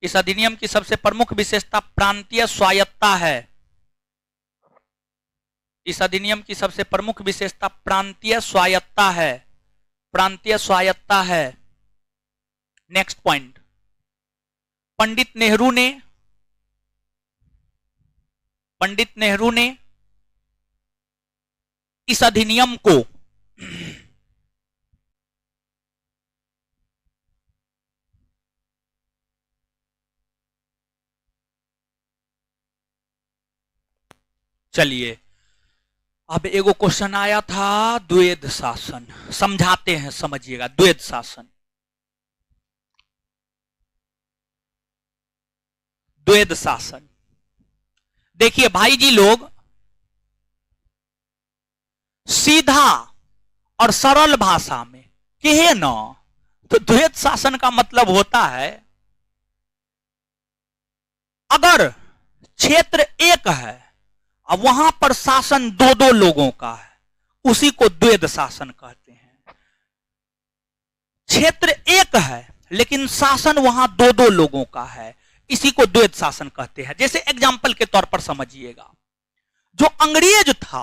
इस अधिनियम की सबसे प्रमुख विशेषता प्रांतीय स्वायत्तता है। इस अधिनियम की सबसे प्रमुख विशेषता प्रांतीय स्वायत्तता है। प्रांतीय स्वायत्तता है। नेक्स्ट पॉइंट, पंडित नेहरू ने इस अधिनियम को चलिए अब एगो क्वेश्चन आया था, द्वैध शासन समझाते हैं, समझिएगा। द्वैध शासन, द्वैध शासन, देखिए भाई जी लोग, सीधा और सरल भाषा में कहे ना तो द्वैध शासन का मतलब होता है, अगर क्षेत्र एक है अब वहां पर शासन दो दो लोगों का है, उसी को द्वैध शासन कहते हैं। क्षेत्र एक है लेकिन शासन वहां दो दो लोगों का है, इसी को द्वैध शासन कहते हैं। जैसे एग्जाम्पल के तौर पर समझिएगा, जो अंग्रेज था,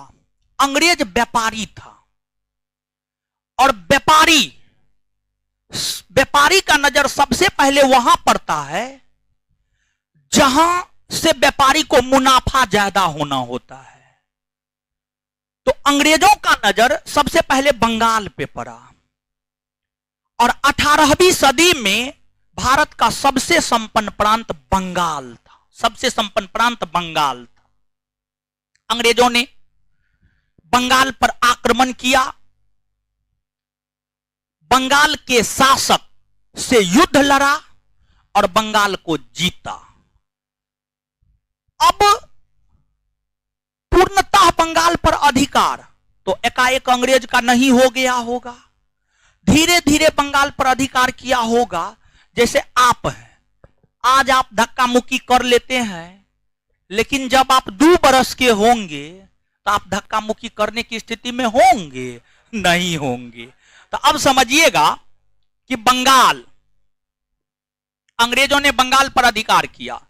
अंग्रेज व्यापारी था, और व्यापारी का नजर सबसे पहले वहां पड़ता है जहां से व्यापारी को मुनाफा ज्यादा होना होता है। तो अंग्रेजों का नजर सबसे पहले बंगाल पे पड़ा, और 18वीं सदी में भारत का सबसे संपन्न प्रांत बंगाल था। सबसे संपन्न प्रांत बंगाल था। अंग्रेजों ने बंगाल पर आक्रमण किया, बंगाल के शासक से युद्ध लड़ा और बंगाल को जीता। अब पूर्णतः बंगाल पर अधिकार तो एकाएक अंग्रेज का नहीं हो गया होगा, धीरे धीरे बंगाल पर अधिकार किया होगा। जैसे आप हैं, आज आप धक्का मुक्की कर लेते हैं, लेकिन जब आप 2 बरस के होंगे तो आप धक्का मुक्की करने की स्थिति में होंगे? नहीं होंगे। तो अब समझिएगा कि बंगाल, अंग्रेजों ने बंगाल पर अधिकार किया।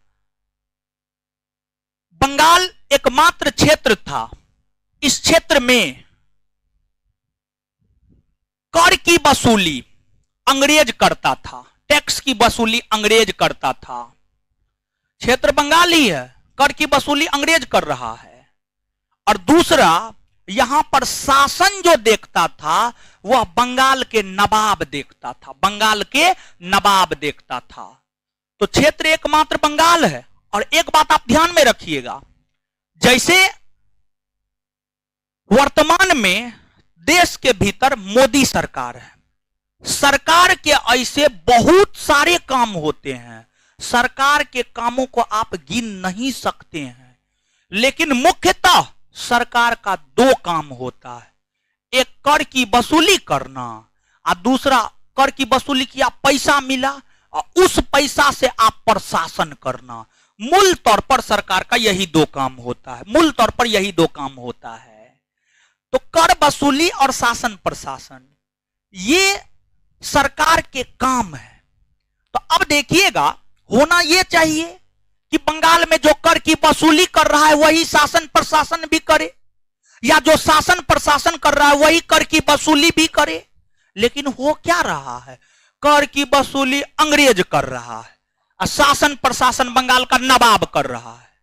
बंगाल एकमात्र क्षेत्र था, इस क्षेत्र में कर की वसूली अंग्रेज करता था, टैक्स की वसूली अंग्रेज करता था। क्षेत्र बंगाल ही है, कर की वसूली अंग्रेज कर रहा है। और दूसरा, यहां पर शासन जो देखता था वह बंगाल के नवाब देखता था, बंगाल के नवाब देखता था। तो क्षेत्र एकमात्र बंगाल है। और एक बात आप ध्यान में रखिएगा, जैसे वर्तमान में देश के भीतर मोदी सरकार है, सरकार के ऐसे बहुत सारे काम होते हैं, सरकार के कामों को आप गिन नहीं सकते हैं, लेकिन मुख्यतः सरकार का 2 काम होता है। एक कर की वसूली करना, और दूसरा कर की वसूली किया, पैसा मिला और उस पैसा से आप प्रशासन करना। मूल तौर पर सरकार का यही 2 काम होता है, मूल तौर पर यही 2 काम होता है। तो कर वसूली और शासन प्रशासन, ये सरकार के काम है। तो अब देखिएगा, होना यह चाहिए कि बंगाल में जो कर की वसूली कर रहा है वही शासन प्रशासन भी करे। या जो शासन प्रशासन कर रहा है वही कर की वसूली भी करे। लेकिन हो क्या रहा है, कर की वसूली अंग्रेज कर रहा है और शासन प्रशासन बंगाल का नवाब कर रहा है।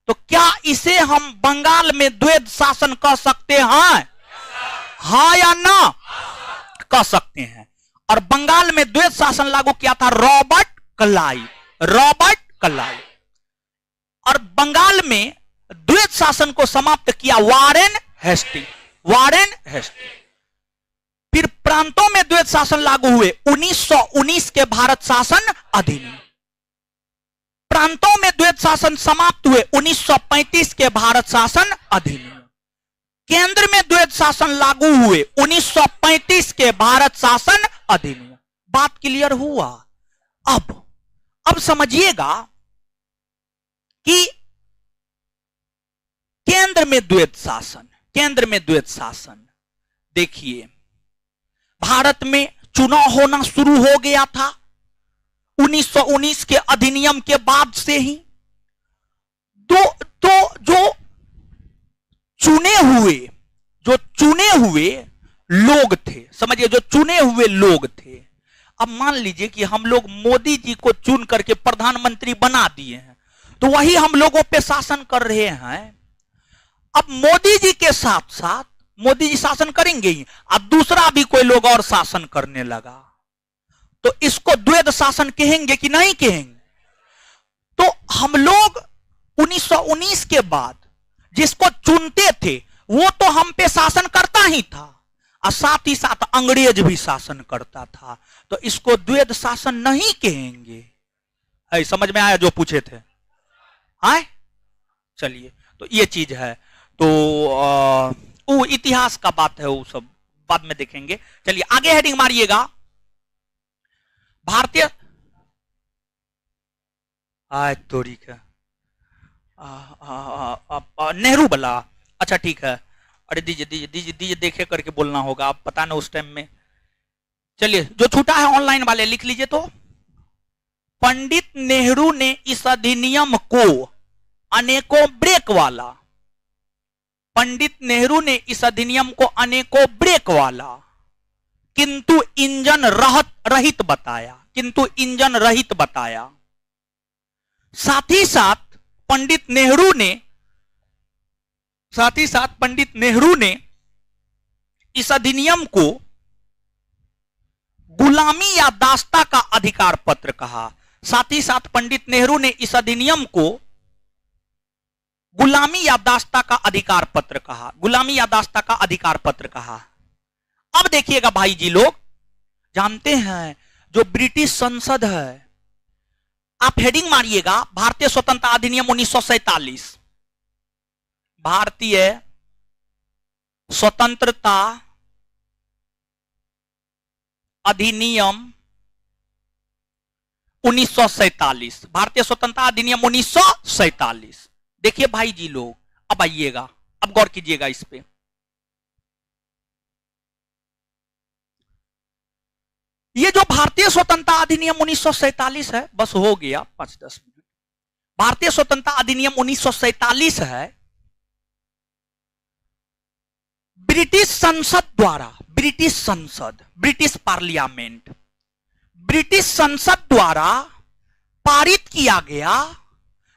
तो क्या इसे हम बंगाल में द्वैध शासन कह सकते हैं? हाँ या ना? कह सकते हैं। और बंगाल में द्वैध शासन लागू किया था रॉबर्ट क्लाइव। Robert Clive. और बंगाल में द्वैध शासन को समाप्त किया वारेन हेस्टिंग। Warren Hasting. फिर प्रांतों में द्वैध शासन लागू हुए 1919 के भारत शासन अधिनियम। प्रांतों में द्वैध शासन समाप्त हुए 1935 के भारत शासन अधिनियम। केंद्र में द्वैध शासन लागू हुए 1935 के भारत शासन अधिनियम। बात क्लियर हुआ? अब समझिएगा कि केंद्र में द्वैध शासन, केंद्र में द्वैध शासन। देखिए भारत में चुनाव होना शुरू हो गया था 1919 के अधिनियम के बाद से ही। तो जो चुने हुए लोग थे, समझिए जो चुने हुए लोग थे। अब मान लीजिए कि हम लोग मोदी जी को चुन करके प्रधानमंत्री बना दिए हैं, तो वही हम लोगों पे शासन कर रहे हैं। अब मोदी जी के साथ साथ मोदी जी शासन करेंगे ही, अब दूसरा भी कोई लोग और शासन करने लगा, तो इसको द्वैध शासन कहेंगे कि नहीं कहेंगे? तो हम लोग 1919 के बाद जिसको चुनते थे वो तो हम पे शासन करता ही था और साथ ही साथ अंग्रेज भी शासन करता था, तो इसको द्वैध शासन नहीं कहेंगे। है समझ में आया जो पूछे थे? आए चलिए, तो ये चीज है। तो वो इतिहास का बात है, वो सब बाद में देखेंगे। चलिए आगे हेडिंग मारिएगा। भारतीय तोरी का नेहरू बला। अच्छा ठीक है, अरे दीजिए दीजिए दीजिए दीजिए, देखे करके बोलना होगा, आप पता ना उस टाइम में। चलिए जो छूटा है ऑनलाइन वाले लिख लीजिए। तो पंडित नेहरू ने इस अधिनियम को अनेकों ब्रेक वाला, पंडित नेहरू ने इस अधिनियम को अनेकों ब्रेक वाला किंतु इंजन रहित बताया, किंतु इंजन रहित बताया। साथ ही साथ पंडित नेहरू ने इस अधिनियम को गुलामी या दास्ता का अधिकार पत्र कहा। साथ ही साथ पंडित नेहरू ने इस अधिनियम को गुलामी या दास्ता का अधिकार पत्र कहा। गुलामी या दास्ता का अधिकार पत्र कहा। अब देखिएगा भाई जी, लोग जानते हैं जो ब्रिटिश संसद है, आप हेडिंग मारिएगा भारतीय स्वतंत्रता अधिनियम 1947। भारतीय स्वतंत्रता अधिनियम 1947। भारतीय स्वतंत्रता अधिनियम 1947। देखिए भाई जी लोग, अब आइएगा, अब गौर कीजिएगा इस पे। ये जो भारतीय स्वतंत्रता अधिनियम 1947 है, बस हो गया 5-10 मिनट। भारतीय स्वतंत्रता अधिनियम 1947 है, ब्रिटिश संसद द्वारा, ब्रिटिश संसद, ब्रिटिश पार्लियामेंट, ब्रिटिश संसद द्वारा पारित किया गया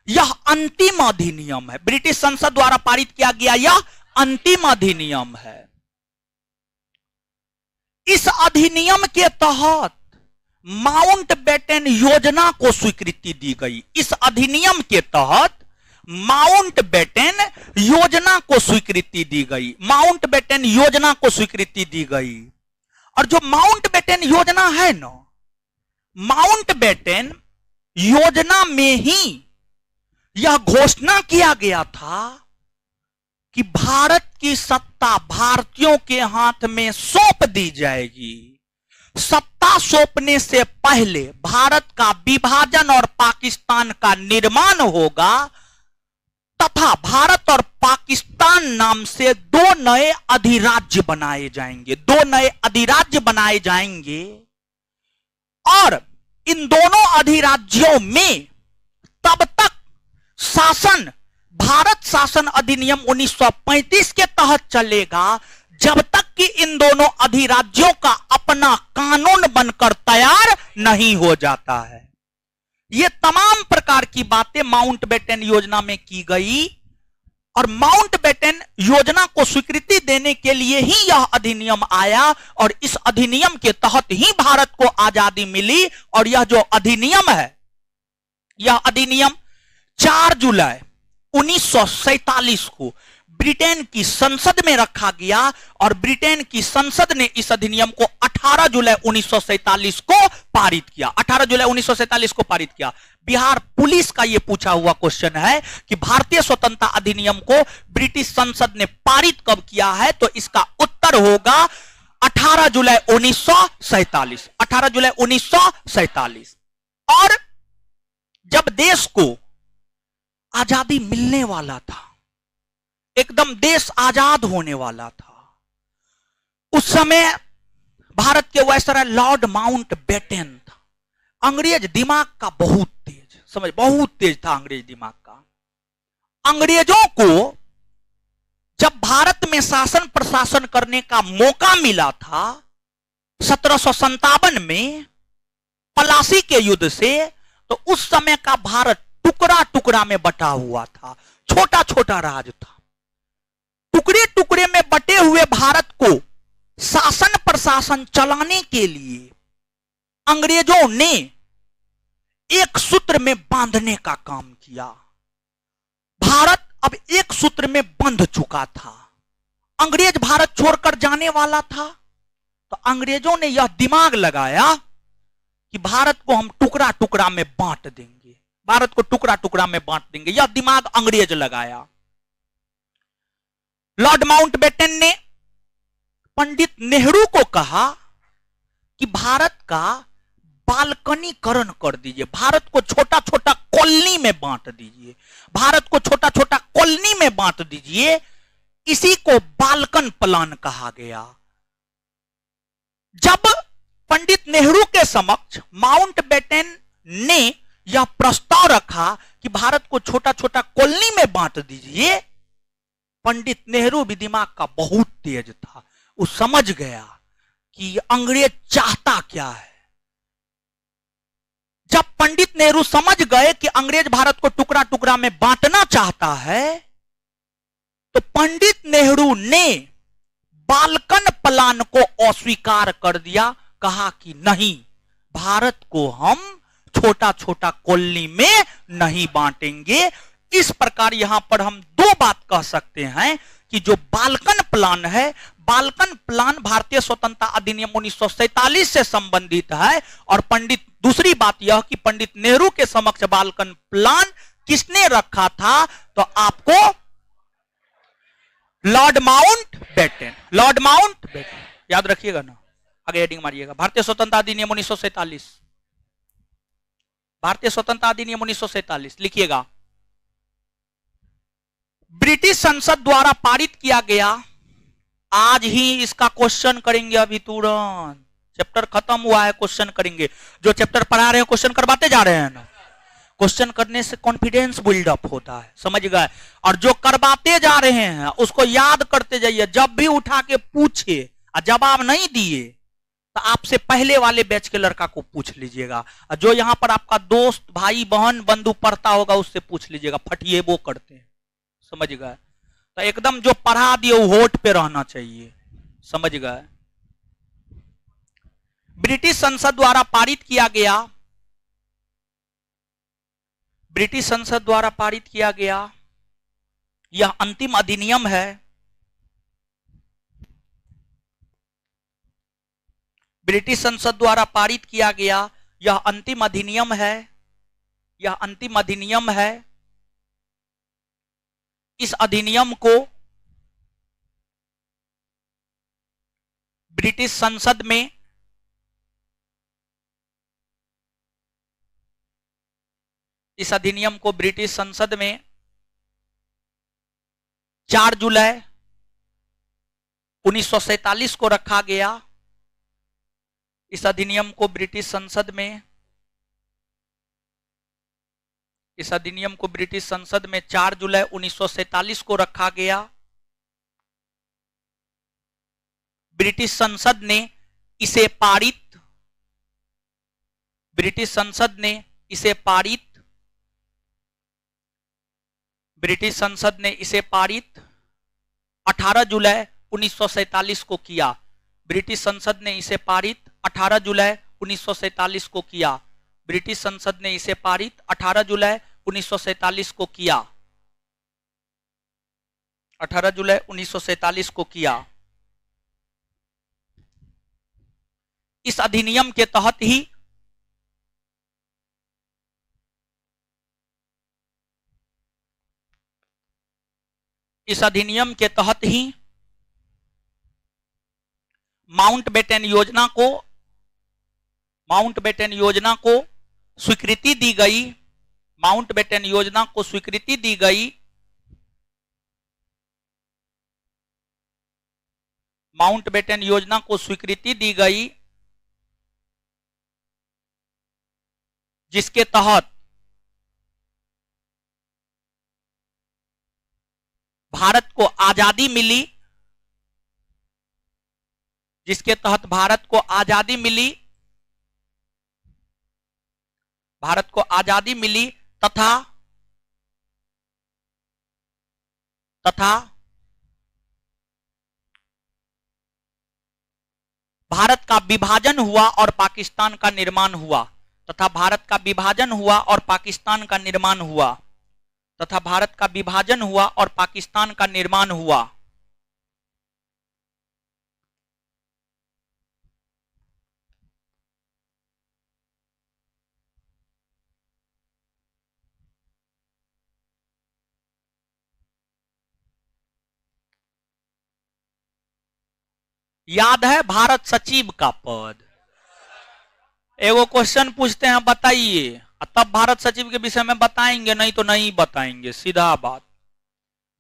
यह अंतिम अधिनियम है। ब्रिटिश संसद द्वारा पारित किया गया यह अंतिम अधिनियम है। इस अधिनियम के तहत माउंटबेटन योजना को स्वीकृति दी गई। इस अधिनियम के तहत माउंटबेटन योजना को स्वीकृति दी गई। माउंटबेटन योजना को स्वीकृति दी गई। और जो माउंटबेटन योजना है ना, माउंटबेटन योजना में ही यह घोषणा किया गया था कि भारत की सत्ता भारतीयों के हाथ में सौंप दी जाएगी। सत्ता सौंपने से पहले भारत का विभाजन और पाकिस्तान का निर्माण होगा तथा भारत और पाकिस्तान नाम से 2 नए अधिराज्य बनाए जाएंगे। 2 नए अधिराज्य बनाए जाएंगे और इन दोनों अधिराज्यों में तब तक शासन भारत शासन अधिनियम 1935 के तहत चलेगा जब तक कि इन दोनों अधिराज्यों का अपना कानून बनकर तैयार नहीं हो जाता है। ये तमाम प्रकार की बातें माउंटबेटन योजना में की गई और माउंटबेटन योजना को स्वीकृति देने के लिए ही यह अधिनियम आया और इस अधिनियम के तहत ही भारत को आजादी मिली। और यह जो अधिनियम है, यह अधिनियम 4 जुलाई 1947 को ब्रिटेन की संसद में रखा गया और ब्रिटेन की संसद ने इस अधिनियम को 18 जुलाई 1947 को पारित किया। 18 जुलाई 1947 को पारित किया। बिहार पुलिस का यह पूछा हुआ क्वेश्चन है कि भारतीय स्वतंत्रता अधिनियम को ब्रिटिश संसद ने पारित कब किया है, तो इसका उत्तर होगा 18 जुलाई 1947। 18 जुलाई 1947। और जब देश को आजादी मिलने वाला था, एकदम देश आजाद होने वाला था, उस समय भारत के वायसराय लॉर्ड माउंटबेटन था। अंग्रेज दिमाग का बहुत तेज, समझ, बहुत तेज था अंग्रेज दिमाग का। अंग्रेजों को जब भारत में शासन प्रशासन करने का मौका मिला था 1757 में पलासी के युद्ध से, तो उस समय का भारत टुकड़ा टुकड़ा में बटा हुआ था, छोटा छोटा राज था। टुकड़े टुकड़े में बटे हुए भारत को शासन प्रशासन चलाने के लिए अंग्रेजों ने एक सूत्र में बांधने का काम किया। भारत अब एक सूत्र में बंध चुका था। अंग्रेज भारत छोड़कर जाने वाला था, तो अंग्रेजों ने यह दिमाग लगाया कि भारत को हम टुकड़ा टुकड़ा में बांट देंगे, भारत को टुकड़ा टुकड़ा में बांट देंगे। यह दिमाग अंग्रेज लगाया। लॉर्ड माउंटबेटन ने पंडित नेहरू को कहा कि भारत का बालकनीकरण कर दीजिए, भारत को छोटा छोटा कॉलोनी में बांट दीजिए, भारत को छोटा छोटा कॉलोनी में बांट दीजिए। इसी को बाल्कन प्लान कहा गया। जब पंडित नेहरू के समक्ष माउंटबेटन ने यह प्रस्ताव रखा कि भारत को छोटा छोटा कॉलोनी में बांट दीजिए, पंडित नेहरू भी दिमाग का बहुत तेज था। वो समझ गया कि अंग्रेज चाहता क्या है। जब पंडित नेहरू समझ गए कि अंग्रेज भारत को टुकड़ा टुकड़ा में बांटना चाहता है, तो पंडित नेहरू ने बाल्कन प्लान को अस्वीकार कर दिया। कहा कि नहीं, भारत को हम छोटा छोटा कॉलोनी में नहीं बांटेंगे। इस प्रकार यहां पर हम दो बात कह सकते हैं कि जो बाल्कन प्लान है, बाल्कन प्लान भारतीय स्वतंत्रता अधिनियम 1947 से संबंधित है। और दूसरी बात यह कि पंडित नेहरू के समक्ष बाल्कन प्लान किसने रखा था, तो आपको लॉर्ड माउंटबेटन, लॉर्ड माउंटबेटन याद रखिएगा ना, आगे हेडिंग मारिएगा। भारतीय स्वतंत्रता अधिनियम 1947, भारतीय स्वतंत्रता अधिनियम 1947 लिखिएगा। ब्रिटिश संसद द्वारा पारित किया गया। आज ही इसका क्वेश्चन करेंगे, अभी तुरंत चैप्टर खत्म हुआ है, क्वेश्चन करेंगे। जो चैप्टर पढ़ा रहे हैं क्वेश्चन करवाते जा रहे हैं ना, क्वेश्चन करने से कॉन्फिडेंस बिल्डअप होता है, समझ गए। और जो करवाते जा रहे हैं उसको याद करते जाइए। जब भी उठा के पूछे और जवाब नहीं दिए तो आपसे पहले वाले बैच के लड़का को पूछ लीजिएगा। जो यहां पर आपका दोस्त भाई बहन बंधु पढ़ता होगा उससे पूछ लीजिएगा, फटिए वो करते हैं, समझ गए। तो एकदम जो पढ़ा दिए वो होठ पे रहना चाहिए, समझ गए। ब्रिटिश संसद द्वारा पारित किया गया, ब्रिटिश संसद द्वारा पारित किया गया यह अंतिम अधिनियम है। ब्रिटिश संसद द्वारा पारित किया गया यह अंतिम अधिनियम है, यह अंतिम अधिनियम है। इस अधिनियम को ब्रिटिश संसद में इस अधिनियम को ब्रिटिश संसद में 4 जुलाई 1947 को रखा गया। इस अधिनियम को ब्रिटिश संसद में इस अधिनियम को ब्रिटिश संसद में 4 जुलाई 1947 को रखा गया। ब्रिटिश संसद ने इसे पारित ब्रिटिश संसद ने इसे पारित ब्रिटिश संसद ने इसे पारित 18 जुलाई 1947 को किया। ब्रिटिश संसद ने इसे पारित 18 जुलाई 1947 को किया। ब्रिटिश संसद ने इसे पारित 18 जुलाई 1947 को किया। 18 जुलाई 1947 को किया। इस अधिनियम के तहत ही इस अधिनियम के तहत ही माउंटबेटन योजना को स्वीकृति दी गई। माउंटबेटन योजना को स्वीकृति दी गई। माउंटबेटन योजना को स्वीकृति दी गई, जिसके तहत भारत को आजादी मिली। जिसके तहत भारत को आजादी मिली। भारत को आजादी मिली तथा भारत का विभाजन हुआ और पाकिस्तान का निर्माण हुआ। तथा भारत का विभाजन हुआ और पाकिस्तान का निर्माण हुआ। तथा भारत का विभाजन हुआ और पाकिस्तान का निर्माण हुआ। याद है भारत सचिव का पद? एगो क्वेश्चन पूछते हैं, बताइए, तब भारत सचिव के विषय में बताएंगे, नहीं तो नहीं बताएंगे, सीधा बात।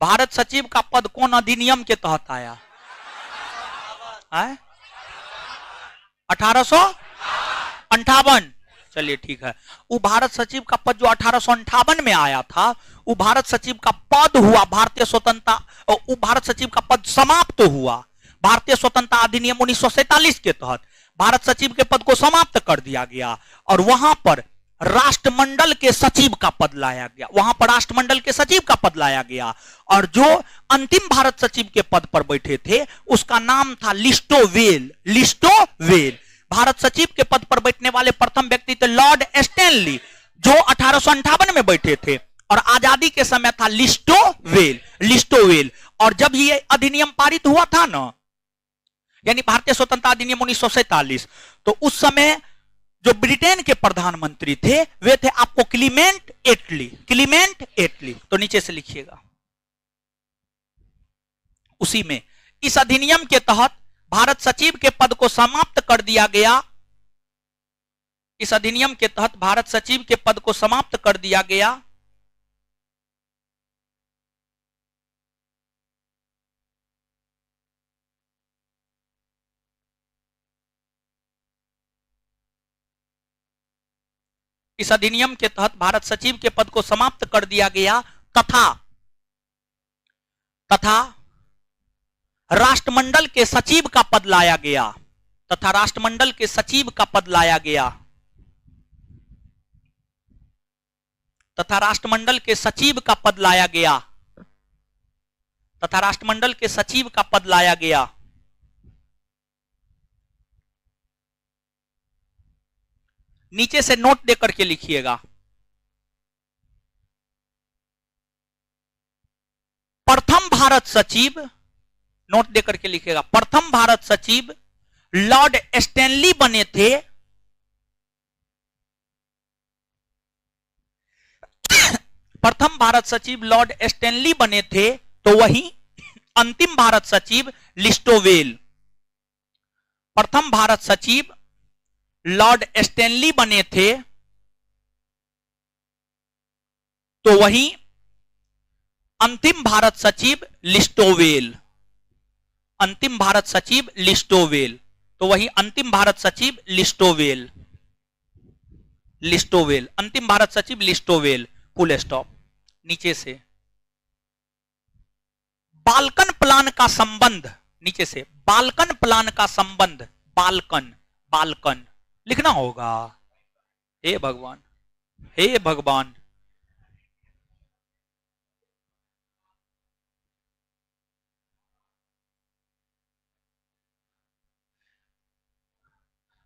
भारत सचिव का पद कौन अधिनियम के तहत आया? 1858। चलिए ठीक है। वो भारत सचिव का पद जो 1858 में आया था, वो भारत सचिव का पद हुआ भारतीय स्वतंत्रता, वो भारत सचिव का पद समाप्त हुआ भारतीय स्वतंत्रता अधिनियम 1947 के तहत। भारत सचिव के पद को समाप्त कर दिया गया और वहां पर राष्ट्रमंडल के सचिव का पद लाया गया। वहां पर राष्ट्रमंडल के सचिव का पद लाया गया और जो अंतिम भारत सचिव के पद पर बैठे थे उसका नाम था लिस्टोवेल। लिस्टोवेल भारत सचिव के पद पर बैठने वाले प्रथम व्यक्ति थे लॉर्ड स्टैनली, जो 1858 में बैठे थे और आजादी के समय था लिस्टोवेल। लिस्टोवेल। और जब ये अधिनियम पारित हुआ था ना, यानी भारतीय स्वतंत्रता अधिनियम 1947, तो उस समय जो ब्रिटेन के प्रधानमंत्री थे वे थे आपको क्लीमेंट एटली। क्लीमेंट एटली, तो नीचे से लिखिएगा। उसी में इस अधिनियम के तहत भारत सचिव के पद को समाप्त कर दिया गया। इस अधिनियम के तहत भारत सचिव के पद को समाप्त कर दिया गया। इस अधिनियम के तहत भारत सचिव के पद को समाप्त कर दिया गया तथा राष्ट्रमंडल के सचिव का पद लाया गया। तथा राष्ट्रमंडल के सचिव का पद लाया गया। तथा राष्ट्रमंडल के सचिव का पद लाया गया। तथा राष्ट्रमंडल के सचिव का पद लाया गया। नीचे से नोट देकर के लिखिएगा। प्रथम भारत सचिव, नोट देकर के लिखिएगा, प्रथम भारत सचिव लॉर्ड स्टैनली बने थे। प्रथम भारत सचिव लॉर्ड स्टैनली बने थे, तो वही अंतिम भारत सचिव लिस्टोवेल। प्रथम भारत सचिव लॉर्ड स्टैनली बने थे, तो वही अंतिम भारत सचिव लिस्टोवेल। अंतिम भारत सचिव लिस्टोवेल, तो वही अंतिम भारत सचिव लिस्टोवेल। लिस्टोवेल, अंतिम भारत सचिव लिस्टोवेल, फुल स्टॉप। नीचे से बाल्कन प्लान का संबंध, नीचे से बाल्कन प्लान का संबंध, बाल्कन बाल्कन लिखना होगा। हे भगवान, हे भगवान।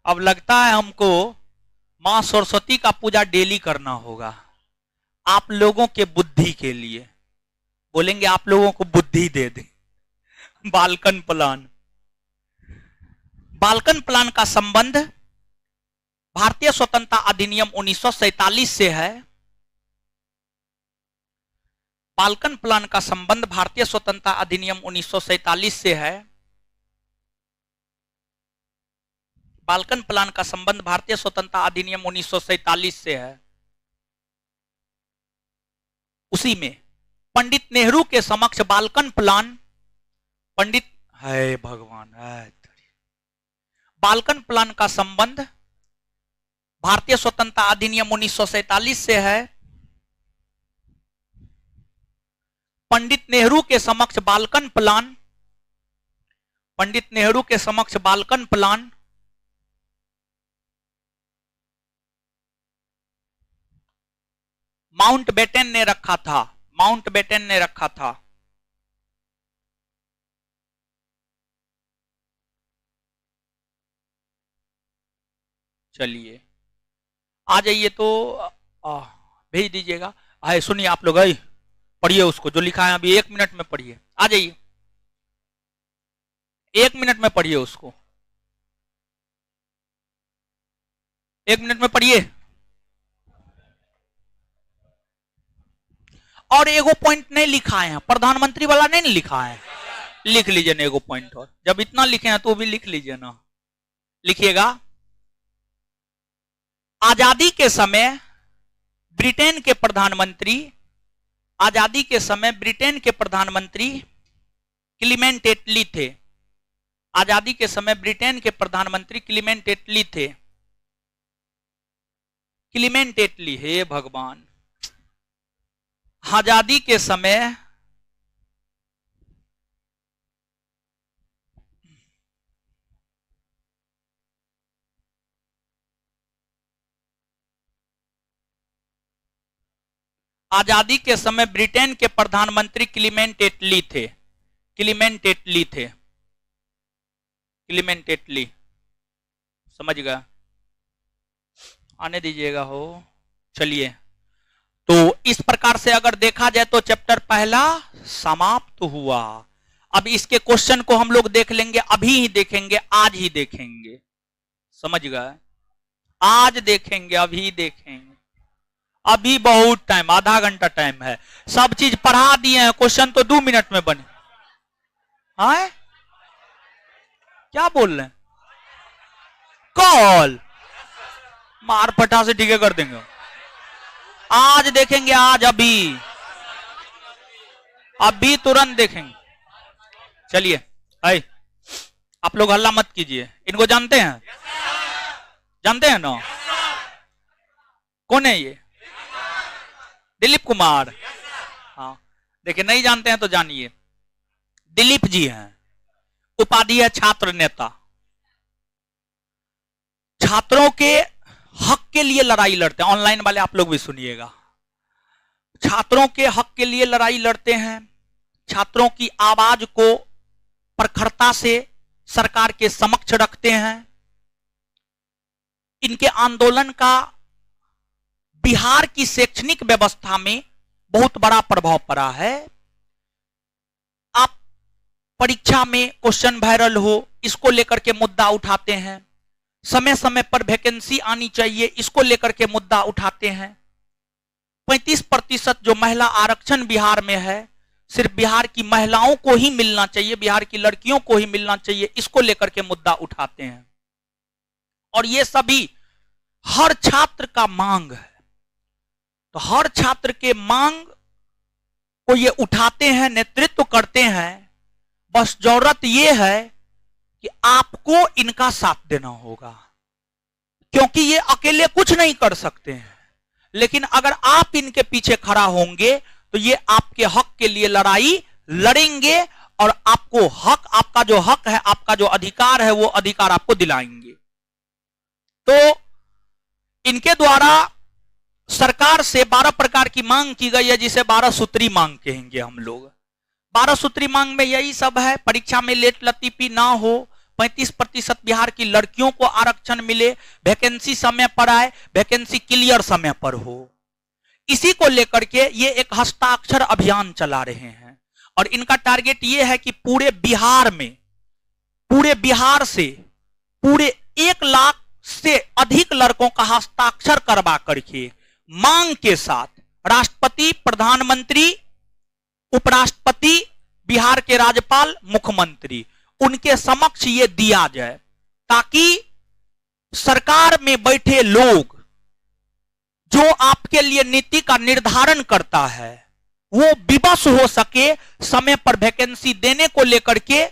अब लगता है हमको मां सरस्वती का पूजा डेली करना होगा आप लोगों के बुद्धि के लिए। बोलेंगे आप लोगों को बुद्धि दे दे। बाल्कन प्लान, बाल्कन प्लान का संबंध भारतीय स्वतंत्रता अधिनियम 1947 से है। बाल्कन प्लान का संबंध भारतीय स्वतंत्रता अधिनियम 1947 से है। बाल्कन प्लान का संबंध भारतीय स्वतंत्रता अधिनियम 1947 से है। उसी में पंडित नेहरू के समक्ष बाल्कन प्लान, पंडित है भगवान है, बाल्कन प्लान का संबंध भारतीय स्वतंत्रता अधिनियम 1947 से है। पंडित नेहरू के समक्ष बाल्कन प्लान, पंडित नेहरू के समक्ष बाल्कन प्लान माउंटबेटन ने रखा था, माउंटबेटन ने रखा था। चलिए आ जाइए तो भेज दीजिएगा। आए सुनिए आप लोग, आई पढ़िए उसको जो लिखा है अभी 1 मिनट में पढ़िए। आ जाइए 1 मिनट में पढ़िए उसको, 1 मिनट में पढ़िए। और एगो पॉइंट नहीं लिखा है, प्रधानमंत्री वाला नहीं लिखा है, लिख लीजिए ना एगो पॉइंट। और जब इतना लिखे हैं तो भी लिख लीजिए ना। लिखिएगा, आजादी के समय ब्रिटेन के प्रधानमंत्री, आजादी के समय ब्रिटेन के प्रधानमंत्री क्लीमेंट एटली थे। आजादी के समय ब्रिटेन के प्रधानमंत्री क्लीमेंट एटली थे। क्लीमेंट एटली, हे भगवान। आजादी के समय आजादी के समय ब्रिटेन के प्रधानमंत्री क्लीमेंट एटली थे। क्लीमेंट एटली थे, क्लीमेंट एटली, समझ गया? आने दीजिएगा हो। चलिए, तो इस प्रकार से अगर देखा जाए तो चैप्टर पहला समाप्त हुआ। अब इसके क्वेश्चन को हम लोग देख लेंगे, अभी ही देखेंगे, आज ही देखेंगे, समझ गए? आज देखेंगे, अभी देखेंगे। अभी बहुत टाइम, आधा घंटा टाइम है। सब चीज पढ़ा दिए हैं, क्वेश्चन तो 2 मिनट में बने। हाँ, क्या बोल रहे हैं? कॉल मार पटा से ठीक कर देंगे। आज देखेंगे, आज अभी अभी तुरंत देखेंगे। चलिए, आए आप लोग हल्ला मत कीजिए। इनको जानते हैं? जानते हैं ना? कौन है ये? दिलीप कुमार। हाँ, देखिए नहीं जानते हैं तो जानिए, दिलीप जी हैं। उपाधि है छात्र नेता। छात्रों के हक के लिए लड़ाई लड़ते हैं। ऑनलाइन वाले आप लोग भी सुनिएगा। छात्रों के हक के लिए लड़ाई लड़ते हैं। छात्रों की आवाज को प्रखरता से सरकार के समक्ष रखते हैं। इनके आंदोलन का बिहार की शैक्षणिक व्यवस्था में बहुत बड़ा प्रभाव पड़ा है। आप परीक्षा में क्वेश्चन वायरल हो, इसको लेकर के मुद्दा उठाते हैं। समय समय पर वैकेंसी आनी चाहिए, इसको लेकर के मुद्दा उठाते हैं। 35% जो महिला आरक्षण बिहार में है, सिर्फ बिहार की महिलाओं को ही मिलना चाहिए, बिहार की लड़कियों को ही मिलना चाहिए, इसको लेकर के मुद्दा उठाते हैं। और ये सभी हर छात्र का मांग है। तो हर छात्र के मांग को ये उठाते हैं, नेतृत्व करते हैं। बस जरूरत ये है कि आपको इनका साथ देना होगा, क्योंकि ये अकेले कुछ नहीं कर सकते हैं। लेकिन अगर आप इनके पीछे खड़ा होंगे तो ये आपके हक के लिए लड़ाई लड़ेंगे और आपको हक, आपका जो हक है, आपका जो अधिकार है, वो अधिकार आपको दिलाएंगे। तो इनके द्वारा सरकार से 12 प्रकार की मांग की गई है, जिसे 12 सूत्री मांग कहेंगे हम लोग। 12 सूत्री मांग में यही सब है: परीक्षा में लेट लतीफी ना हो, 35% बिहार की लड़कियों को आरक्षण मिले, वैकेंसी समय पर आए, वैकेंसी क्लियर समय पर हो। इसी को लेकर के ये एक हस्ताक्षर अभियान चला रहे हैं और इनका टारगेट ये है कि पूरे बिहार में, पूरे बिहार से पूरे 1 लाख से अधिक लड़कों का हस्ताक्षर करवा करके मांग के साथ राष्ट्रपति, प्रधानमंत्री, उपराष्ट्रपति, बिहार के राज्यपाल, मुख्यमंत्री, उनके समक्ष ये दिया जाए, ताकि सरकार में बैठे लोग, जो आपके लिए नीति का निर्धारण करता है, वो विवश हो सके समय पर वैकेंसी देने को लेकर के।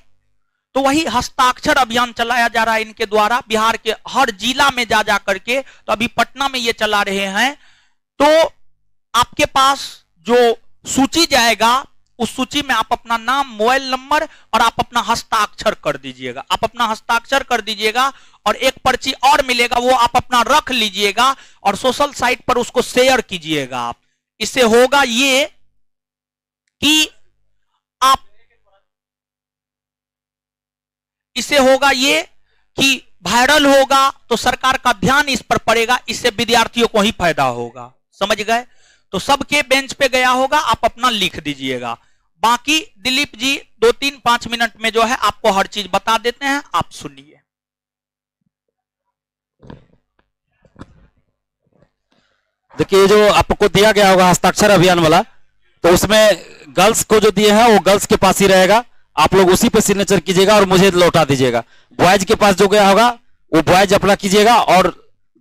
तो वही हस्ताक्षर अभियान चलाया जा रहा है इनके द्वारा बिहार के हर जिला में जा करके। तो अभी पटना में ये चला रहे हैं। तो आपके पास जो सूची जाएगा, उस सूची में आप अपना नाम, मोबाइल नंबर और आप अपना हस्ताक्षर कर दीजिएगा। आप अपना हस्ताक्षर कर दीजिएगा और एक पर्ची और मिलेगा, वो आप अपना रख लीजिएगा और सोशल साइट पर उसको शेयर कीजिएगा। आप इससे होगा ये कि आप, इससे होगा ये कि वायरल होगा तो सरकार का ध्यान इस पर पड़ेगा, इससे विद्यार्थियों को ही फायदा होगा। समझ गए? तो सबके बेंच पे गया होगा, आप अपना लिख दीजिएगा। बाकी दिलीप जी 2-3-5 मिनट में जो है आपको हर चीज बता देते हैं, आप सुनिए। देखिए, जो आपको दिया गया होगा हस्ताक्षर अभियान वाला, तो उसमें गर्ल्स को जो दिए हैं वो गर्ल्स के पास ही रहेगा। आप लोग उसी पे सिग्नेचर कीजिएगा और मुझे लौटा दीजिएगा। बॉयज के पास जो गया होगा वो बॉयज अपना कीजिएगा और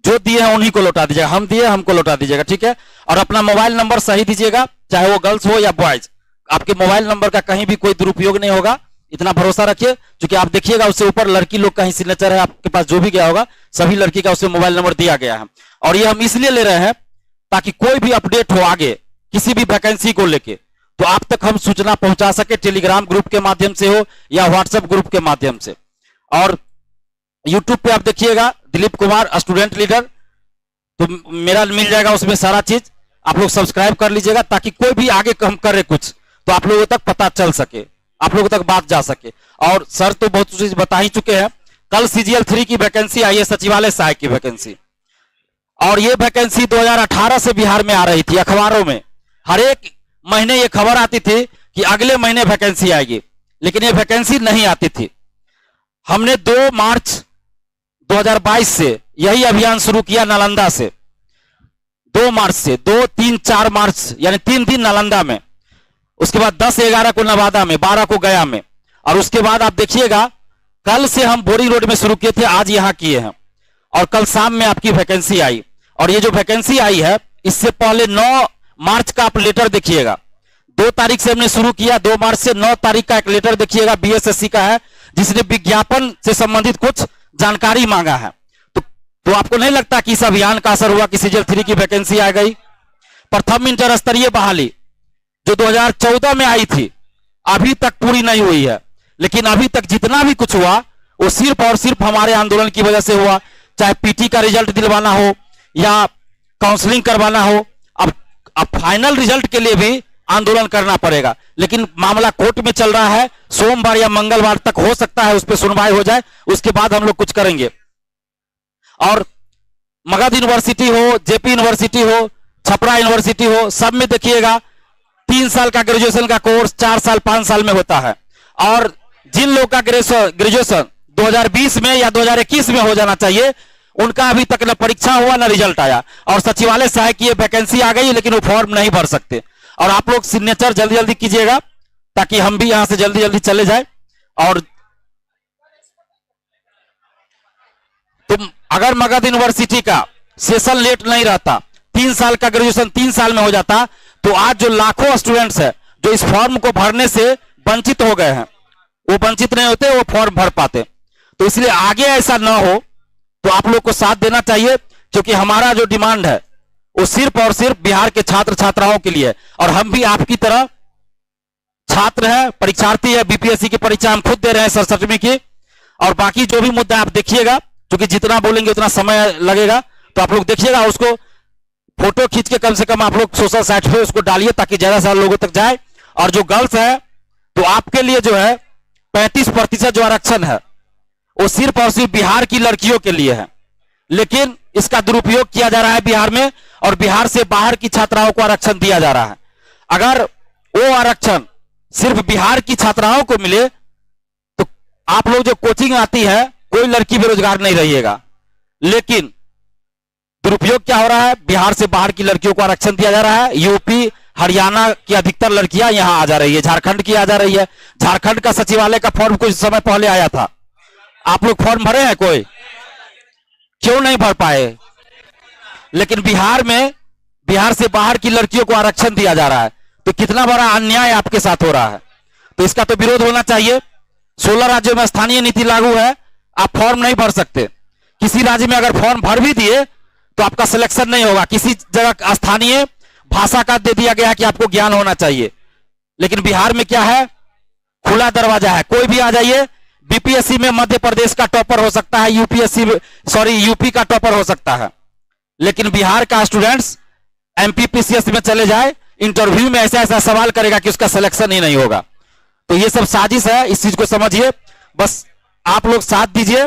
जो दिए हैं उन्हीं को लौटा दीजिएगा। हम दिए, हमको लौटा दीजिएगा, ठीक है? और अपना मोबाइल नंबर सही दीजिएगा, चाहे वो गर्ल्स हो या बॉयज। आपके मोबाइल नंबर का कहीं भी कोई दुरुपयोग नहीं होगा, इतना भरोसा रखिए। क्योंकि आप देखिएगा उससे ऊपर लड़की लोग का ही सिग्नेचर है। आपके पास जो भी गया होगा सभी लड़की का उससे मोबाइल नंबर दिया गया है। और ये हम इसलिए ले रहे हैं ताकि कोई भी अपडेट हो आगे किसी भी वैकेंसी को लेके, तो आप तक हम सूचना पहुंचा सके, टेलीग्राम ग्रुप के माध्यम से हो या व्हाट्सएप ग्रुप के माध्यम से। और यूट्यूब पे आप देखिएगा दिलीप कुमार स्टूडेंट लीडर, तो मेरा मिल जाएगा उसमें सारा चीज। आप लोग सब्सक्राइब कर लीजिएगा ताकि कोई भी आगे हम करे कुछ तो आप लोगों तक पता चल सके, आप लोगों तक बात जा सके। और सर तो बहुत चीज बता ही चुके हैं। कल CGL 3 की वैकेंसी आई है, सचिवालय सहायक की वैकेंसी, और ये वैकेंसी 2018 से बिहार में आ रही थी। अखबारों में हर एक महीने ये खबर आती थी कि अगले महीने वैकेंसी आएगी, लेकिन ये वैकेंसी नहीं आती थी। हमने 2 मार्च 2022 से यही अभियान शुरू किया नालंदा से। 2 मार्च से 2, 3, 4 मार्च यानी 3 दिन नालंदा में, उसके बाद 10-11 को नवादा में, 12 को गया में, और उसके बाद आप देखिएगा कल से हम बोरी रोड में शुरू किए थे, आज यहां किए हैं और कल शाम में आपकी वैकेंसी आई। और ये जो वैकेंसी आई है, इससे पहले 9 मार्च का आप लेटर देखिएगा। 2 तारीख से हमने शुरू किया, 2 मार्च से 9 तारीख का एक लेटर देखिएगा, BSSC का है, जिसने विज्ञापन से संबंधित कुछ जानकारी मांगा है। तो आपको नहीं लगता कि इस अभियान का असर हुआ कि CGL 3 की वैकेंसी आ गई? प्रथम इंटर स्तरीय बहाली जो 2014 में आई थी, अभी तक पूरी नहीं हुई है। लेकिन अभी तक जितना भी कुछ हुआ वो सिर्फ और सिर्फ हमारे आंदोलन की वजह से हुआ। चाहे PT का रिजल्ट दिलवाना हो या काउंसलिंग करवाना हो, अब फाइनल रिजल्ट के लिए भी आंदोलन करना पड़ेगा। लेकिन मामला कोर्ट में चल रहा है, सोमवार या मंगलवार तक हो सकता है उस पर सुनवाई हो जाए, उसके बाद हम लोग कुछ करेंगे। और मगध यूनिवर्सिटी हो, JP यूनिवर्सिटी हो, छपरा यूनिवर्सिटी हो, सब में देखिएगा 3 साल का ग्रेजुएशन का कोर्स 4 साल 5 साल में होता है। और जिन लोग का ग्रेजुएशन 2020 में या 2021 में हो जाना चाहिए, उनका अभी तक न परीक्षा हुआ न रिजल्ट आया। और सचिवालय सहायक की वैकेंसी आ गई, लेकिन वो फॉर्म नहीं भर सकते। और आप लोग सिग्नेचर जल्दी जल्दी कीजिएगा ताकि हम भी यहां से जल्दी जल्दी चले जाए। और तुम अगर मगध यूनिवर्सिटी का सेशन लेट नहीं रहता, 3 साल का ग्रेजुएशन 3 साल में हो जाता, तो आज जो लाखों स्टूडेंट्स हैं जो इस फॉर्म को भरने से वंचित हो गए हैं, वो वंचित नहीं होते, वो फॉर्म भर पाते। तो इसलिए आगे ऐसा ना हो, तो आप लोग को साथ देना चाहिए, क्योंकि हमारा जो डिमांड है वो सिर्फ और सिर्फ बिहार के छात्र छात्राओं के लिए है। और हम भी आपकी तरह छात्र हैं, परीक्षार्थी है, बीपीएससी की परीक्षा हम खुद दे रहे हैं 67वीं की। और बाकी जो भी मुद्दा आप देखिएगा, क्योंकि जितना बोलेंगे उतना समय लगेगा, तो आप लोग देखिएगा, उसको फोटो खींच के कम से कम आप लोग सोशल साइट पे उसको डालिए ताकि ज्यादा से ज्यादा लोगों तक जाए। और जो गर्ल्स है, तो आपके लिए जो है 35% जो आरक्षण है वो सिर्फ और सिर्फ बिहार की लड़कियों के लिए है, लेकिन इसका दुरुपयोग किया जा रहा है बिहार में, और बिहार से बाहर की छात्राओं को आरक्षण दिया जा रहा है। अगर वो आरक्षण सिर्फ बिहार की छात्राओं को मिले तो आप लोग जो कोचिंग आती है, कोई लड़की बेरोजगार नहीं रहिएगा। लेकिन दुरुपयोग क्या हो रहा है, बिहार से बाहर की लड़कियों को आरक्षण दिया जा रहा है। यूपी हरियाणा की अधिकतर लड़कियां यहां आ जा रही है, झारखंड की आ जा रही है। झारखंड का सचिवालय का फॉर्म कुछ समय पहले आया था, आप लोग फॉर्म भरे हैं? कोई क्यों नहीं भर पाए? लेकिन बिहार में, बिहार से बाहर की लड़कियों को आरक्षण दिया जा रहा है, तो कितना बड़ा अन्याय आपके साथ हो रहा है। तो इसका तो विरोध होना चाहिए। 16 राज्यों में स्थानीय नीति लागू है, आप फॉर्म नहीं भर सकते। किसी राज्य में अगर फॉर्म भर भी दिए तो आपका सिलेक्शन नहीं होगा। किसी जगह स्थानीय भाषा का दे दिया गया कि आपको ज्ञान होना चाहिए, लेकिन बिहार में क्या है, खुला दरवाजा है, कोई भी आ जाइए। बीपीएससी में मध्य प्रदेश का टॉपर हो सकता है, यूपी का टॉपर हो सकता है, लेकिन बिहार का स्टूडेंट्स एमपीपीसीएस में चले जाए, इंटरव्यू में ऐसा ऐसा सवाल करेगा कि उसका सिलेक्शन ही नहीं होगा। तो ये सब साजिश है, इस चीज को समझिए। बस आप लोग साथ दीजिए,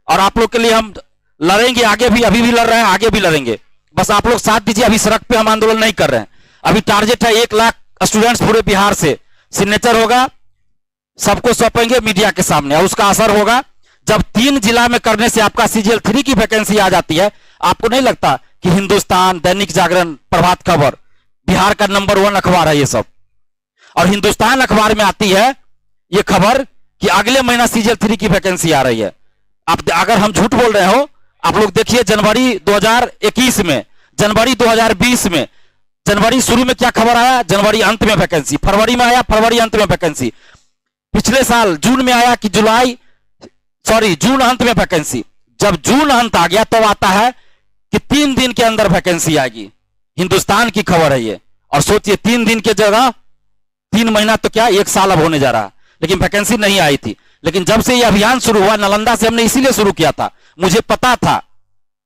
और आप लोग के लिए हम लड़ेंगे, आगे भी, अभी भी लड़ रहे हैं, आगे भी लड़ेंगे। बस आप लोग साथ दीजिए। अभी सड़क पे हम आंदोलन नहीं कर रहे हैं, अभी टारगेट है 1 लाख स्टूडेंट्स पूरे बिहार से सिग्नेचर होगा, सबको सौंपेंगे मीडिया के सामने, और उसका असर होगा। जब 3 जिला में करने से आपका सीजीएल 3 की वैकेंसी आ जाती है, आपको नहीं लगता कि हिंदुस्तान, दैनिक जागरण, प्रभात खबर, बिहार का नंबर 1 अखबार है ये सब। और हिंदुस्तान अखबार में आती है ये खबर कि अगले महीना सीजीएल 3 की वैकेंसी आ रही है। आप अगर हम झूठ बोल रहे हो, आप लोग देखिए जनवरी 2021 में, जनवरी 2020 में, जनवरी शुरू में क्या खबर आया, जनवरी अंत में वैकेंसी, फरवरी में आया, फरवरी अंत में वैकेंसी, पिछले साल जून में आया कि जून अंत में वैकेंसी। जब जून अंत आ गया तो आता है कि 3 दिन के अंदर वैकेंसी आएगी। हिंदुस्तान की खबर है ये। और सोचिए 3 दिन के जगह 3 महीना, तो क्या 1 साल अब होने जा रहा, लेकिन वैकेंसी नहीं आई थी। लेकिन जब से ये अभियान शुरू हुआ, नालंदा से हमने इसीलिए शुरू किया था, मुझे पता था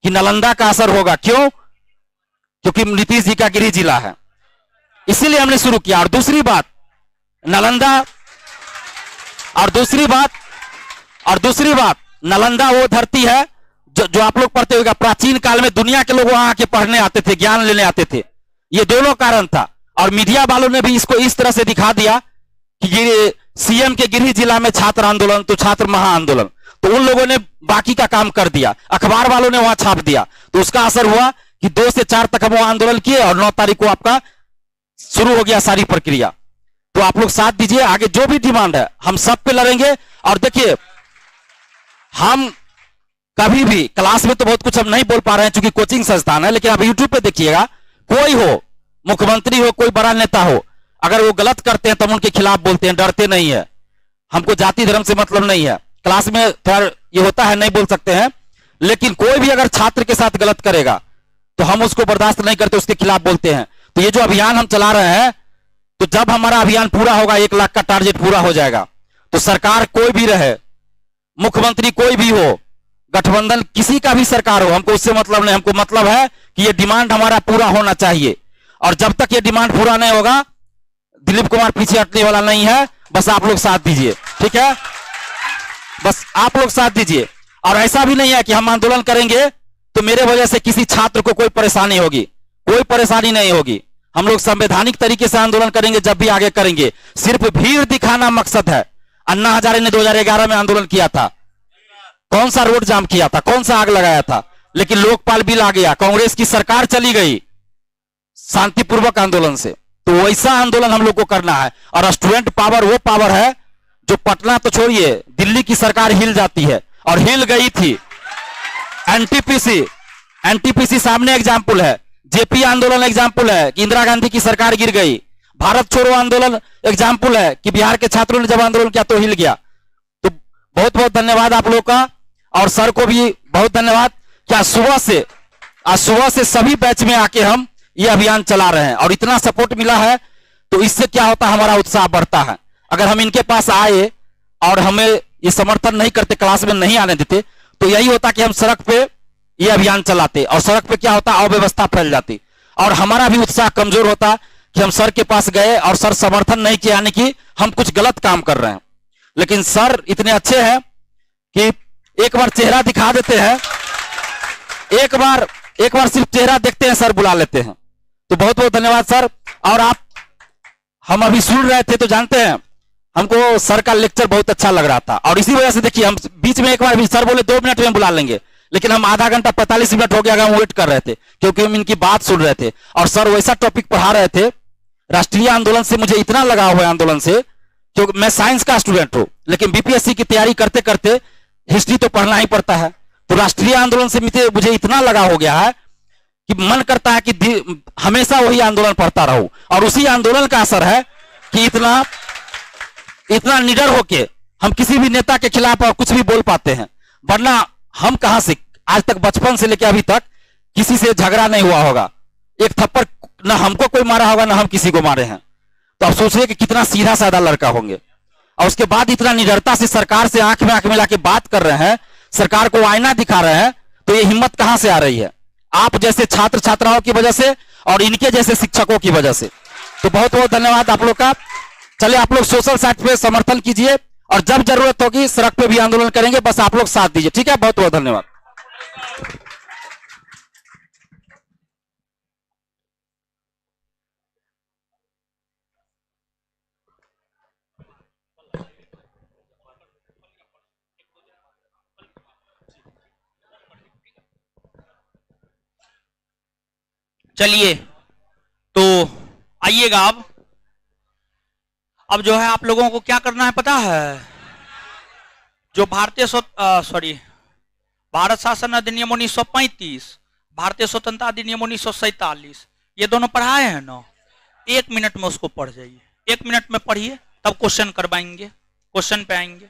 कि नालंदा का असर होगा। क्यों? क्योंकि नीतीश जी का गृह जिला है, इसीलिए हमने शुरू किया। और दूसरी बात, नालंदा नालंदा वो धरती है जो आप लोग पढ़ते होगा, प्राचीन काल में दुनिया के लोग वहां आके पढ़ने आते थे, ज्ञान लेने आते थे। ये दोनों कारण था। और मीडिया वालों ने भी इसको इस तरह से दिखा दिया कि ये सीएम के गृह जिला में छात्र आंदोलन तो छात्र महाआंदोलन, तो उन लोगों ने बाकी का काम कर दिया, अखबार वालों ने वहां छाप दिया। तो उसका असर हुआ कि 2 से 4 तक हम वो आंदोलन किए, और 9 तारीख को आपका शुरू हो गया सारी प्रक्रिया। तो आप लोग साथ दीजिए, आगे जो भी डिमांड है हम सब पे लड़ेंगे। और देखिए, हम कभी भी क्लास में तो बहुत कुछ हम नहीं बोल पा रहे हैं क्योंकि कोचिंग संस्थान है, लेकिन आप यूट्यूब पे देखिएगा, कोई हो, मुख्यमंत्री हो, कोई बड़ा नेता हो, अगर वो गलत करते हैं तो हम उनके खिलाफ बोलते हैं, डरते नहीं है। हमको जाति धर्म से मतलब नहीं है। क्लास में थोड़ा ये होता है, नहीं बोल सकते हैं, लेकिन कोई भी अगर छात्र के साथ गलत करेगा तो हम उसको बर्दाश्त नहीं करते, उसके खिलाफ बोलते हैं। तो ये जो अभियान हम चला रहे हैं, तो जब हमारा अभियान पूरा होगा, 1 लाख का टारगेट पूरा हो जाएगा, तो सरकार कोई भी रहे, मुख्यमंत्री कोई भी हो, गठबंधन किसी का भी सरकार हो, हमको उससे मतलब नहीं। हमको मतलब है कि ये डिमांड हमारा पूरा होना चाहिए। और जब तक ये डिमांड पूरा नहीं होगा, दिलीप कुमार पीछे हटने वाला नहीं है। बस आप लोग साथ दीजिए, ठीक है? बस आप लोग साथ दीजिए। और ऐसा भी नहीं है कि हम आंदोलन करेंगे तो मेरे वजह से किसी छात्र को कोई परेशानी होगी, कोई परेशानी नहीं होगी। हम लोग संवैधानिक तरीके से आंदोलन करेंगे, जब भी आगे करेंगे। सिर्फ भीड़ दिखाना मकसद है। अन्ना हजारे ने 2011 में आंदोलन किया था, कौन सा रोड जाम किया था, कौन सा आग लगाया था, लेकिन लोकपाल बिल आ गया, कांग्रेस की सरकार चली गई शांतिपूर्वक आंदोलन से। तो वैसा आंदोलन हम लोग को करना है। और स्टूडेंट पावर वो पावर है जो पटना तो छोड़िए, दिल्ली की सरकार हिल जाती है, और हिल गई थी। एनटीपीसी सामने एग्जाम्पल है, जेपी आंदोलन एग्जाम्पल है कि इंदिरा गांधी की सरकार गिर गई, भारत छोड़ो आंदोलन एग्जाम्पल है कि बिहार के छात्रों ने जब आंदोलन किया तो हिल गया। तो बहुत बहुत धन्यवाद आप लोग का, और सर को भी बहुत धन्यवाद। क्या सुबह से आज सुबह से सभी बैच में आके हम ये अभियान चला रहे हैं और इतना सपोर्ट मिला है, तो इससे क्या होता है, हमारा उत्साह बढ़ता है। अगर हम इनके पास आए और हमें ये समर्थन नहीं करते, क्लास में नहीं आने देते, तो यही होता कि हम सड़क पे ये अभियान चलाते और सड़क पे क्या होता, अव्यवस्था फैल जाती और हमारा भी उत्साह कमजोर होता कि हम सर के पास गए और सर समर्थन नहीं किया, यानी कि हम कुछ गलत काम कर रहे हैं। लेकिन सर इतने अच्छे हैं कि एक बार चेहरा दिखा देते हैं, एक बार सिर्फ चेहरा देखते हैं, सर बुला लेते हैं। तो बहुत बहुत धन्यवाद सर। और आप, हम अभी सुन रहे थे तो जानते हैं, हमको सर का लेक्चर बहुत अच्छा लग रहा था और इसी वजह से देखिए हम बीच में एक बार भी सर बोले 2 मिनट में बुला लेंगे, लेकिन हम आधा घंटा 45 मिनट हो गया हम वेट कर रहे थे, क्योंकि हम इनकी बात सुन रहे थे और सर वैसा टॉपिक पढ़ा रहे थे। राष्ट्रीय आंदोलन से मुझे इतना लगाव हुआ आंदोलन से, क्योंकि मैं साइंस का स्टूडेंट हूं, लेकिन बीपीएससी की तैयारी करते करते हिस्ट्री तो पढ़ना ही पड़ता है। तो राष्ट्रीय आंदोलन से मुझे इतना लगाव हो गया है कि मन करता है कि हमेशा वही आंदोलन पढ़ता रहूं, और उसी आंदोलन का असर है कि इतना निडर होके हम किसी भी नेता के खिलाफ और कुछ भी बोल पाते हैं। वरना हम कहां से, आज तक बचपन से लेकर अभी तक किसी से झगड़ा नहीं हुआ होगा, एक थप्पड़ ना हमको कोई मारा होगा ना हम किसी को मारे हैं। तो आप सोचिए कि कितना सीधा साधा लड़का होंगे, और उसके बाद इतना निडरता से सरकार से आंख में आंख मिला के बात कर रहे हैं, सरकार को आईना दिखा रहे हैं। तो ये हिम्मत कहां से आ रही है? आप जैसे छात्र छात्राओं की वजह से और इनके जैसे शिक्षकों की वजह से। तो बहुत बहुत धन्यवाद आप लोग का। चलिए आप लोग सोशल साइट पे समर्थन कीजिए और जब जरूरत होगी सड़क पे भी आंदोलन करेंगे, बस आप लोग साथ दीजिए, ठीक है? बहुत बहुत धन्यवाद। चलिए तो आइएगा। अब जो है आप लोगों को क्या करना है पता है? जो भारत शासन अधिनियम 1935, भारतीय स्वतंत्रता अधिनियम 1947, ये दोनों पढ़ाए हैं ना, 1 मिनट में उसको पढ़ जाइए। 1 मिनट में पढ़िए, तब क्वेश्चन करवाएंगे, क्वेश्चन पे आएंगे।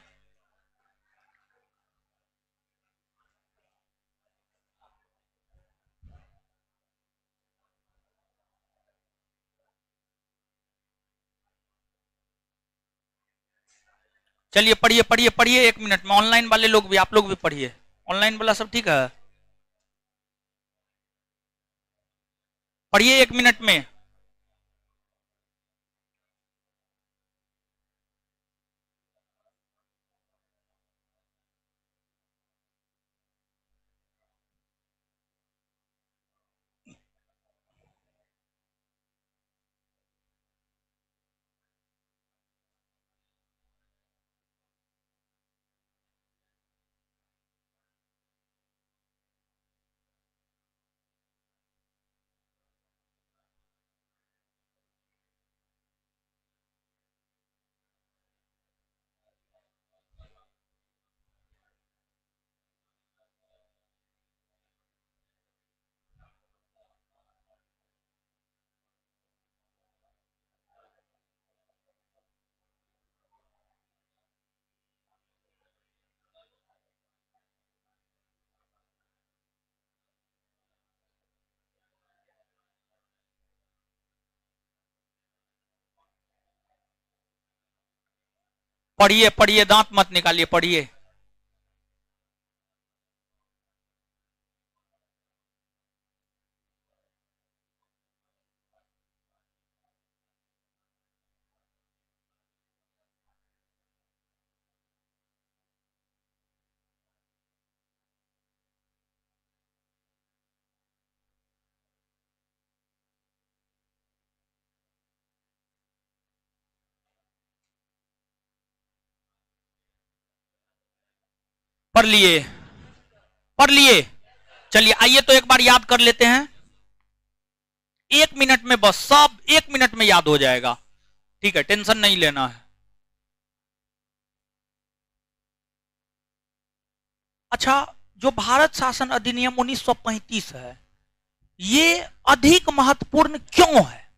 चलिए पढ़िए पढ़िए पढ़िए 1 मिनट में। ऑनलाइन वाले लोग भी, आप लोग भी पढ़िए। ऑनलाइन वाला सब ठीक है? पढ़िए 1 मिनट में। पढ़िए पढ़िए, दांत मत निकालिए, पढ़िए। पढ़ लिए, पढ़ लिए। चलिए आइए तो एक बार याद कर लेते हैं। 1 मिनट में बस, सब 1 मिनट में याद हो जाएगा, ठीक है? टेंशन नहीं लेना है। अच्छा, जो भारत शासन अधिनियम 1935 है, ये अधिक महत्वपूर्ण क्यों है?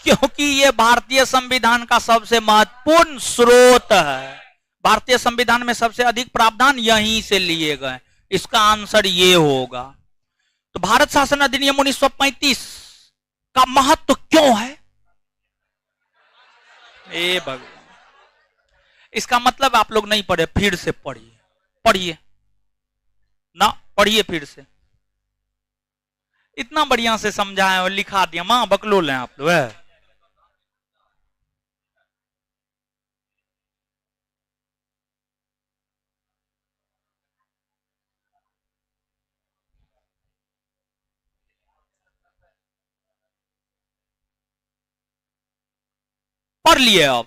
क्योंकि ये भारतीय संविधान का सबसे महत्वपूर्ण स्रोत है। भारतीय संविधान में सबसे अधिक प्रावधान यहीं से लिए गए। इसका आंसर ये होगा। तो भारत शासन अधिनियम 1935 का महत्व क्यों है? ए भगवान, इसका मतलब आप लोग नहीं पढ़े, फिर से पढ़िए, पढ़िए ना, पढ़िए फिर से। इतना बढ़िया से समझाए और लिखा दिया, मां बकलोल हैं आप लोग। पढ़ लिए अब?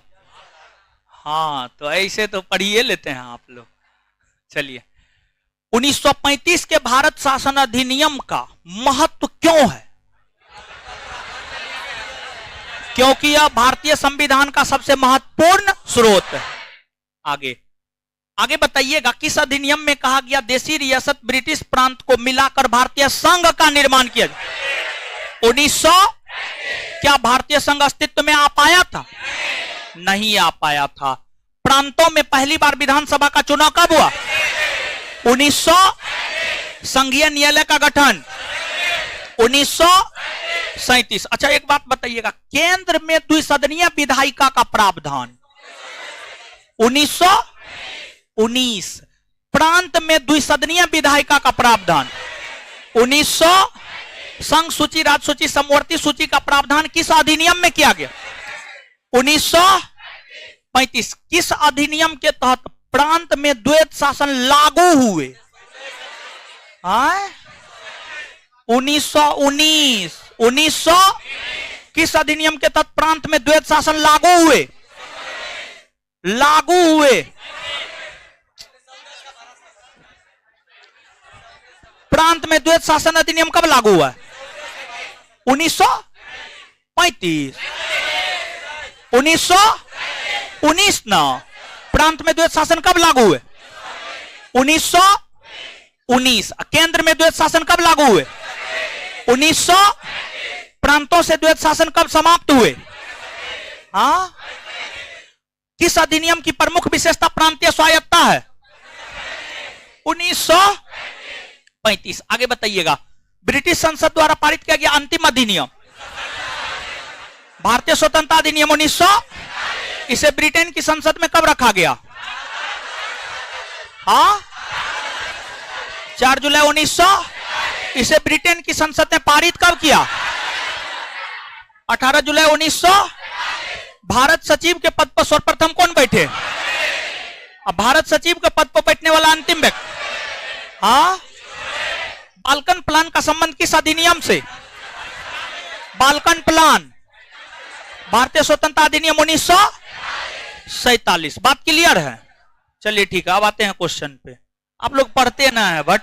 हाँ, तो ऐसे तो पढ़िए लेते हैं आप लोग। चलिए, 1935 के भारत शासन अधिनियम का महत्व क्यों है? क्योंकि यह भारतीय संविधान का सबसे महत्वपूर्ण स्रोत है। आगे आगे बताइएगा, किस अधिनियम में कहा गया देशी रियासत ब्रिटिश प्रांत को मिलाकर भारतीय संघ का निर्माण किया जाए? 1900। क्या भारतीय संघ अस्तित्व में आ पाया था? नहीं आ पाया था। प्रांतों में पहली बार विधानसभा का चुनाव कब हुआ? 1900। संघीय न्यायालय का गठन 1937। अच्छा, एक बात बताइएगा, केंद्र में द्विसदनीय विधायिका का प्रावधान 1919। प्रांत में द्विसदनीय विधायिका का प्रावधान 1900। संघ सूची, राज्य सूची, समवर्ती सूची का प्रावधान किस अधिनियम में किया गया? 1935। किस अधिनियम के तहत प्रांत में द्वैत शासन लागू हुए? 1919। 1900। किस अधिनियम के तहत प्रांत में द्वैत शासन लागू हुए? लागू हुए। प्रांत में द्वैत शासन अधिनियम कब लागू हुआ? 1935। 1919 ना। प्रांत में द्वैत शासन कब लागू हुए? 1919। केंद्र में द्वैत शासन कब लागू हुए? 1900। प्रांतों से द्वैत शासन कब समाप्त हुए? हाँ। किस अधिनियम की प्रमुख विशेषता प्रांतीय स्वायत्तता है? 1935। आगे बताइएगा, ब्रिटिश संसद द्वारा पारित किया गया अंतिम अधिनियम भारतीय स्वतंत्रता अधिनियम 1900। इसे ब्रिटेन की संसद में कब रखा गया? हाँ, 4 जुलाई 1900। इसे ब्रिटेन की संसद ने पारित कब किया? 18 जुलाई 1900। भारत सचिव के पद पर सर्वप्रथम कौन बैठे? अब भारत सचिव के पद पर बैठने वाला अंतिम व्यक्ति। हाँ। बाल्कन प्लान का संबंध किस अधिनियम से? बाल्कन प्लान भारतीय स्वतंत्रता अधिनियम 1947। बात क्लियर है? चलिए ठीक है, अब आते हैं क्वेश्चन पे। आप लोग पढ़ते ना है बट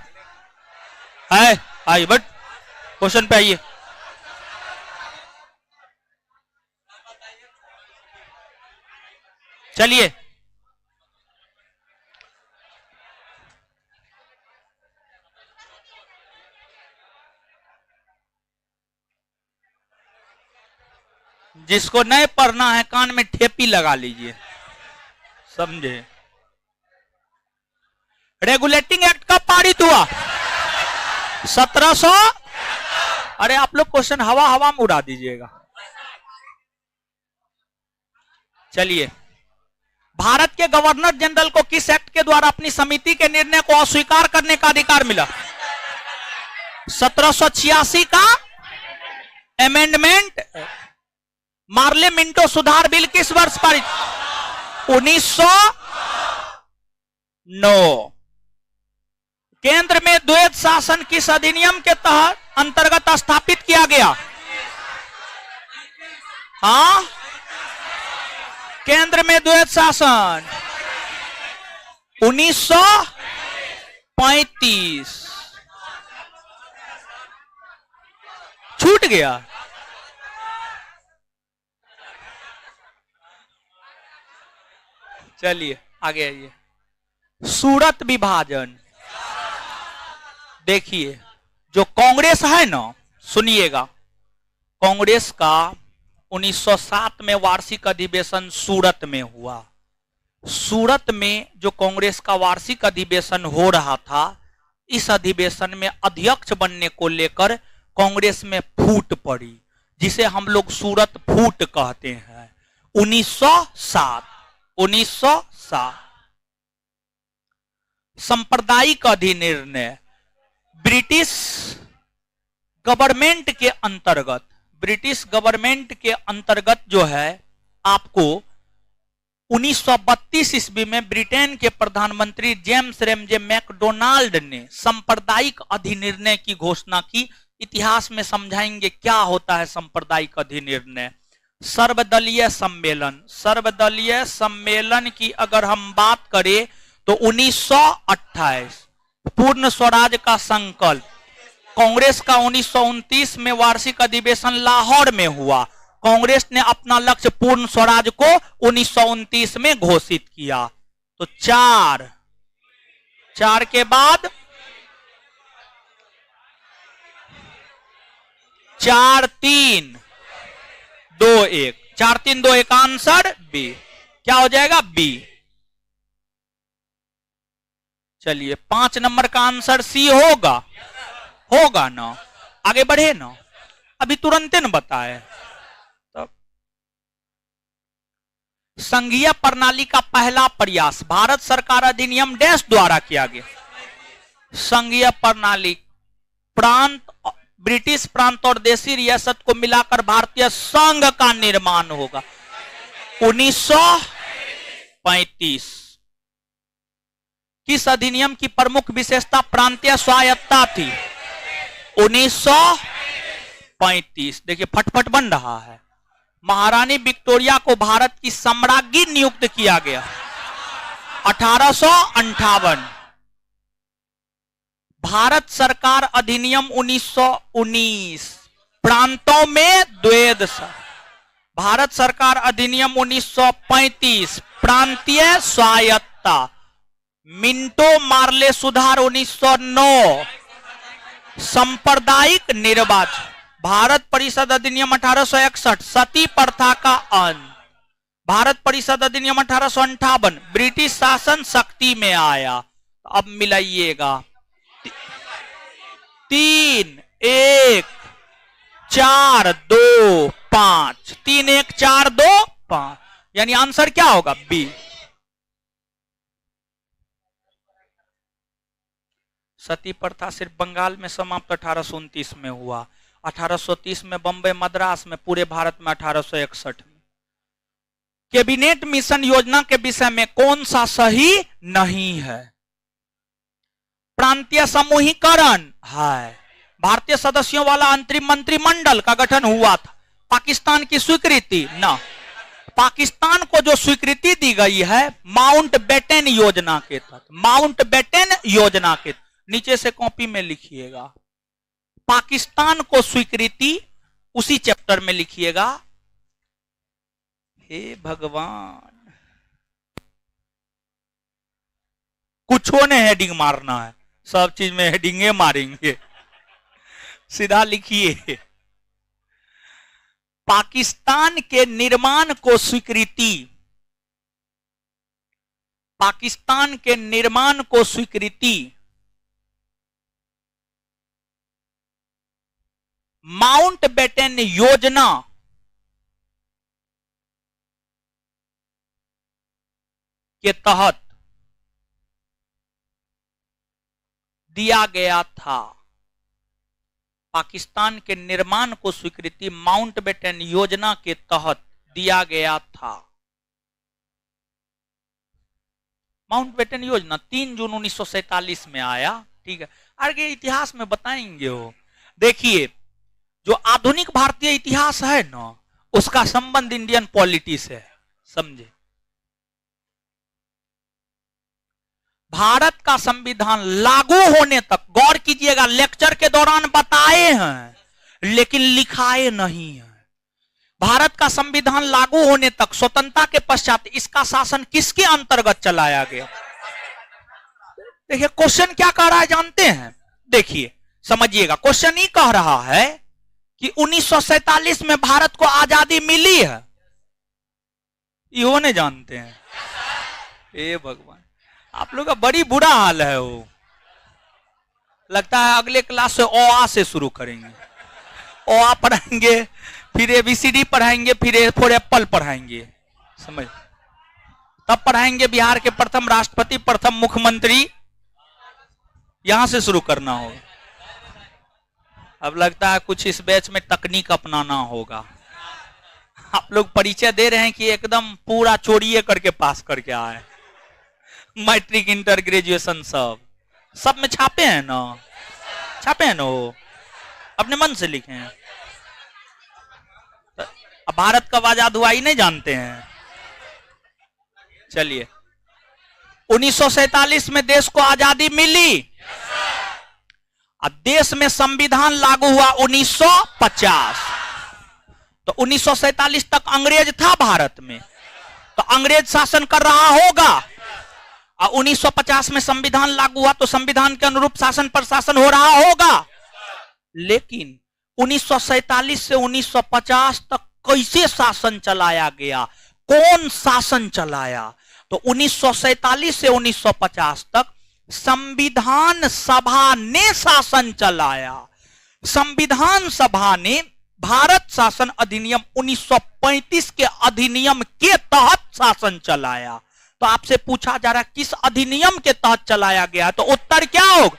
है, आइए बट क्वेश्चन पे आइए। चलिए, जिसको नहीं पढ़ना है कान में ठेपी लगा लीजिए, समझे? रेगुलेटिंग एक्ट कब पारित हुआ? 1700। अरे आप लोग क्वेश्चन हवा हवा में उड़ा दीजिएगा। चलिए, भारत के गवर्नर जनरल को किस एक्ट के द्वारा अपनी समिति के निर्णय को अस्वीकार करने का अधिकार मिला? 1786 का अमेंडमेंट। मार्ले मिंटो सुधार बिल किस वर्ष पारित? 1909। केंद्र में द्वैत शासन किस अधिनियम के तहत अंतर्गत स्थापित किया गया? हाँ, केंद्र में द्वैत शासन 1935। छूट गया। चलिए आगे आइए। सूरत विभाजन। देखिए, जो कांग्रेस है ना, सुनिएगा, कांग्रेस का 1907 में वार्षिक अधिवेशन सूरत में हुआ। सूरत में जो कांग्रेस का वार्षिक अधिवेशन हो रहा था, इस अधिवेशन में अध्यक्ष बनने को लेकर कांग्रेस में फूट पड़ी, जिसे हम लोग सूरत फूट कहते हैं। 1907 सांप्रदायिक अधिनिर्णय ब्रिटिश गवर्नमेंट के अंतर्गत जो है आपको 1932 ईस्वी में ब्रिटेन के प्रधानमंत्री जेम्स रेमजे मैकडोनाल्ड ने सांप्रदायिक अधिनिर्णय की घोषणा की। इतिहास में समझाएंगे क्या होता है सांप्रदायिक अधिनिर्णय। सर्वदलीय सम्मेलन की अगर हम बात करें तो 1928 पूर्ण स्वराज का संकल्प, कांग्रेस का 1929 में वार्षिक अधिवेशन लाहौर में हुआ। कांग्रेस ने अपना लक्ष्य पूर्ण स्वराज को 1929 में घोषित किया। तो चार के बाद 4-3-2-1 4-3-2-1 आंसर बी। क्या हो जाएगा? बी। चलिए 5 नंबर का आंसर सी होगा ना। आगे बढ़े ना, अभी तुरंत न बताए। तब संघीय प्रणाली का पहला प्रयास भारत सरकार अधिनियम डैश द्वारा किया गया। संघीय प्रणाली प्रांत, ब्रिटिश प्रांत और देशी रियासत को मिलाकर भारतीय संघ का निर्माण होगा 1935। किस अधिनियम की प्रमुख विशेषता प्रांतीय स्वायत्तता थी? 1935। देखिए फटफट बन रहा है। महारानी विक्टोरिया को भारत की सम्राज्ञी नियुक्त किया गया 1858। भारत सरकार अधिनियम 1919 प्रांतों में द्वैध। भारत सरकार अधिनियम 1935 प्रांतीय स्वायत्तता। मिंटो मार्ले सुधार 1909 सांप्रदायिक निर्वाचन। भारत परिषद अधिनियम 1861 सती प्रथा का अंत। भारत परिषद अधिनियम 1858 ब्रिटिश शासन शक्ति में आया। अब मिलाइएगा 3-1-4-2-5 3-1-4-2-5 यानी आंसर क्या होगा? बी। सती प्रथा सिर्फ बंगाल में समाप्त 1829 में हुआ। 1830 में बंबई मद्रास में, पूरे भारत में 1861 में। कैबिनेट मिशन योजना के विषय में कौन सा सही नहीं है? प्रांतीय समूहीकरण है। भारतीय सदस्यों वाला अंतरिम मंत्रिमंडल का गठन हुआ था। पाकिस्तान की स्वीकृति ना, पाकिस्तान को जो स्वीकृति दी गई है माउंटबेटन योजना के तहत। माउंटबेटन योजना के नीचे से कॉपी में लिखिएगा। पाकिस्तान को स्वीकृति उसी चैप्टर में लिखिएगा। हे भगवान, कुछों ने हेडिंग मारना है, सब चीज में हेडिंगे मारेंगे। सीधा लिखिए पाकिस्तान के निर्माण को स्वीकृति। पाकिस्तान के निर्माण को स्वीकृति माउंटबेटन योजना के तहत दिया गया था। पाकिस्तान के निर्माण को स्वीकृति माउंटबेटन योजना के तहत दिया गया था। माउंटबेटन योजना 3 जून 1947 में आया। ठीक है, आगे इतिहास में बताएंगे हो। देखिए जो आधुनिक भारतीय इतिहास है ना, उसका संबंध इंडियन पॉलिटी से है, समझे। भारत का संविधान लागू होने तक, गौर कीजिएगा, लेक्चर के दौरान बताए हैं लेकिन लिखाए नहीं है। भारत का संविधान लागू होने तक, स्वतंत्रता के पश्चात इसका शासन किसके अंतर्गत चलाया गया? देखिए क्वेश्चन क्या कह रहा है जानते हैं? देखिए समझिएगा, क्वेश्चन ही कह रहा है कि 1947 में भारत को आजादी मिली है। ये नहीं जानते हैं? हे भगवान, आप लोग का बड़ी बुरा हाल है। वो लगता है अगले क्लास से ओ आ से शुरू करेंगे। ओ आ पढ़ाएंगे, फिर ABCD पढ़ाएंगे, फिर A फॉर एप्पल पढ़ाएंगे, समझ, तब पढ़ाएंगे बिहार के प्रथम राष्ट्रपति, प्रथम मुख्यमंत्री, यहां से शुरू करना होगा। अब लगता है कुछ इस बैच में तकनीक अपनाना होगा। आप लोग परिचय दे रहे हैं कि एकदम पूरा चोरिए करके पास करके आए, मैट्रिक, इंटर, ग्रेजुएशन सब में छापे हैं ना, छापे हैं ना, वो अपने मन से लिखे हैं। अब भारत कब आजाद हुआ ही नहीं जानते हैं। चलिए, 1947 में देश को आजादी मिली। अब देश में संविधान लागू हुआ 1950, तो 1947 तक अंग्रेज था भारत में, तो अंग्रेज शासन कर रहा होगा। और 1950 में संविधान लागू हुआ तो संविधान के अनुरूप शासन प्रशासन हो रहा होगा। लेकिन 1947 से 1950 तक कैसे शासन चलाया गया, कौन शासन चलाया, तो 1947 से 1950 तक संविधान सभा ने शासन चलाया। संविधान सभा ने भारत शासन अधिनियम 1935 के अधिनियम के तहत शासन चलाया। तो आपसे पूछा जा रहा है किस अधिनियम के तहत चलाया गया, तो उत्तर क्या होगा?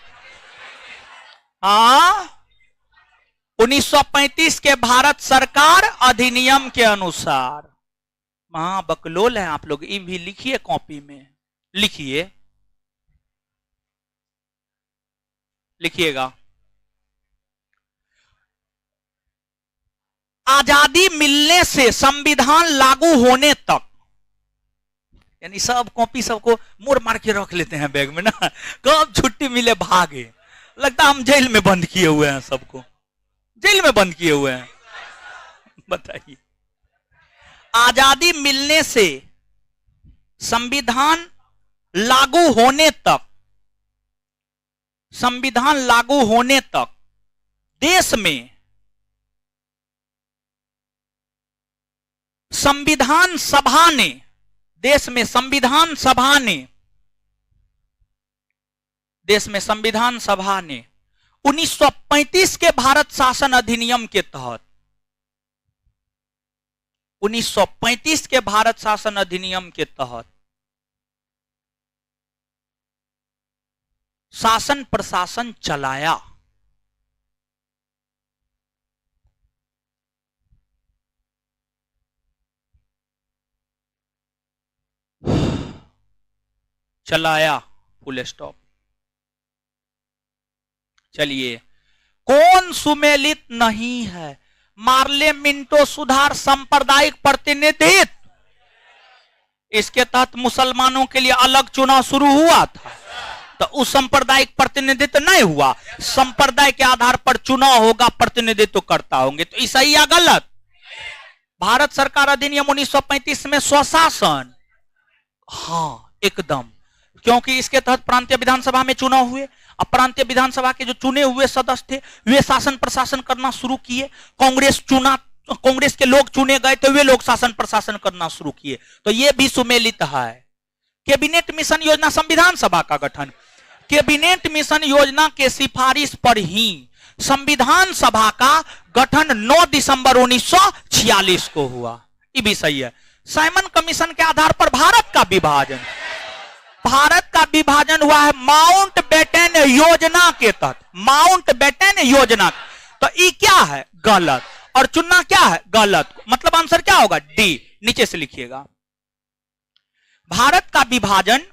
हाँ, 1935 के भारत सरकार अधिनियम के अनुसार। बकलोल है आप लोग, ये भी लिखिए, कॉपी में लिखिए, लिखिएगा। आजादी मिलने से संविधान लागू होने तक, यानी सब कॉपी सबको मोड़ मार के रख लेते हैं बैग में ना, कब छुट्टी मिले भागे, लगता हम जेल में बंद किए हुए हैं, सबको जेल में बंद किए हुए हैं। बताइए, आजादी मिलने से संविधान लागू होने तक, संविधान लागू होने तक देश में संविधान सभा ने, देश में संविधान सभा ने, देश में संविधान सभा ने 1935 के भारत शासन अधिनियम के तहत, 1935 के भारत शासन अधिनियम के तहत शासन प्रशासन चलाया। चलाया, फुल स्टॉप। चलिए, कौन सुमेलित नहीं है? मार्ले मिंटो सुधार सांप्रदायिक प्रतिनिधित्व, इसके तहत मुसलमानों के लिए अलग चुनाव शुरू हुआ था, तो उस सांप्रदायिक प्रतिनिधित्व नहीं हुआ। संप्रदाय के आधार पर चुनाव होगा, प्रतिनिधित्व करता होंगे, तो सही या गलत? भारत सरकार अधिनियम 1935 में स्वशासन, हाँ एकदम, क्योंकि इसके तहत प्रांतीय विधानसभा में चुनाव हुए। अब प्रांतीय विधानसभा के जो चुने हुए सदस्य थे वे शासन प्रशासन करना शुरू किए। कांग्रेस के लोग चुने गए तो वे लोग शासन प्रशासन करना शुरू किए, तो ये भी सुमेलित है। कैबिनेट मिशन योजना, संविधान सभा का गठन, कैबिनेट मिशन योजना के सिफारिश पर ही संविधान सभा का गठन 9 दिसंबर 1946 को हुआ। ये भी सही है। साइमन कमीशन के आधार पर भारत का विभाजन, भारत का विभाजन हुआ है माउंटबेटन योजना के तहत, माउंटबेटन योजना। तो ये क्या है? गलत। और चुनना क्या है? गलत। मतलब आंसर क्या होगा? डी। नीचे से लिखिएगा, भारत का विभाजन,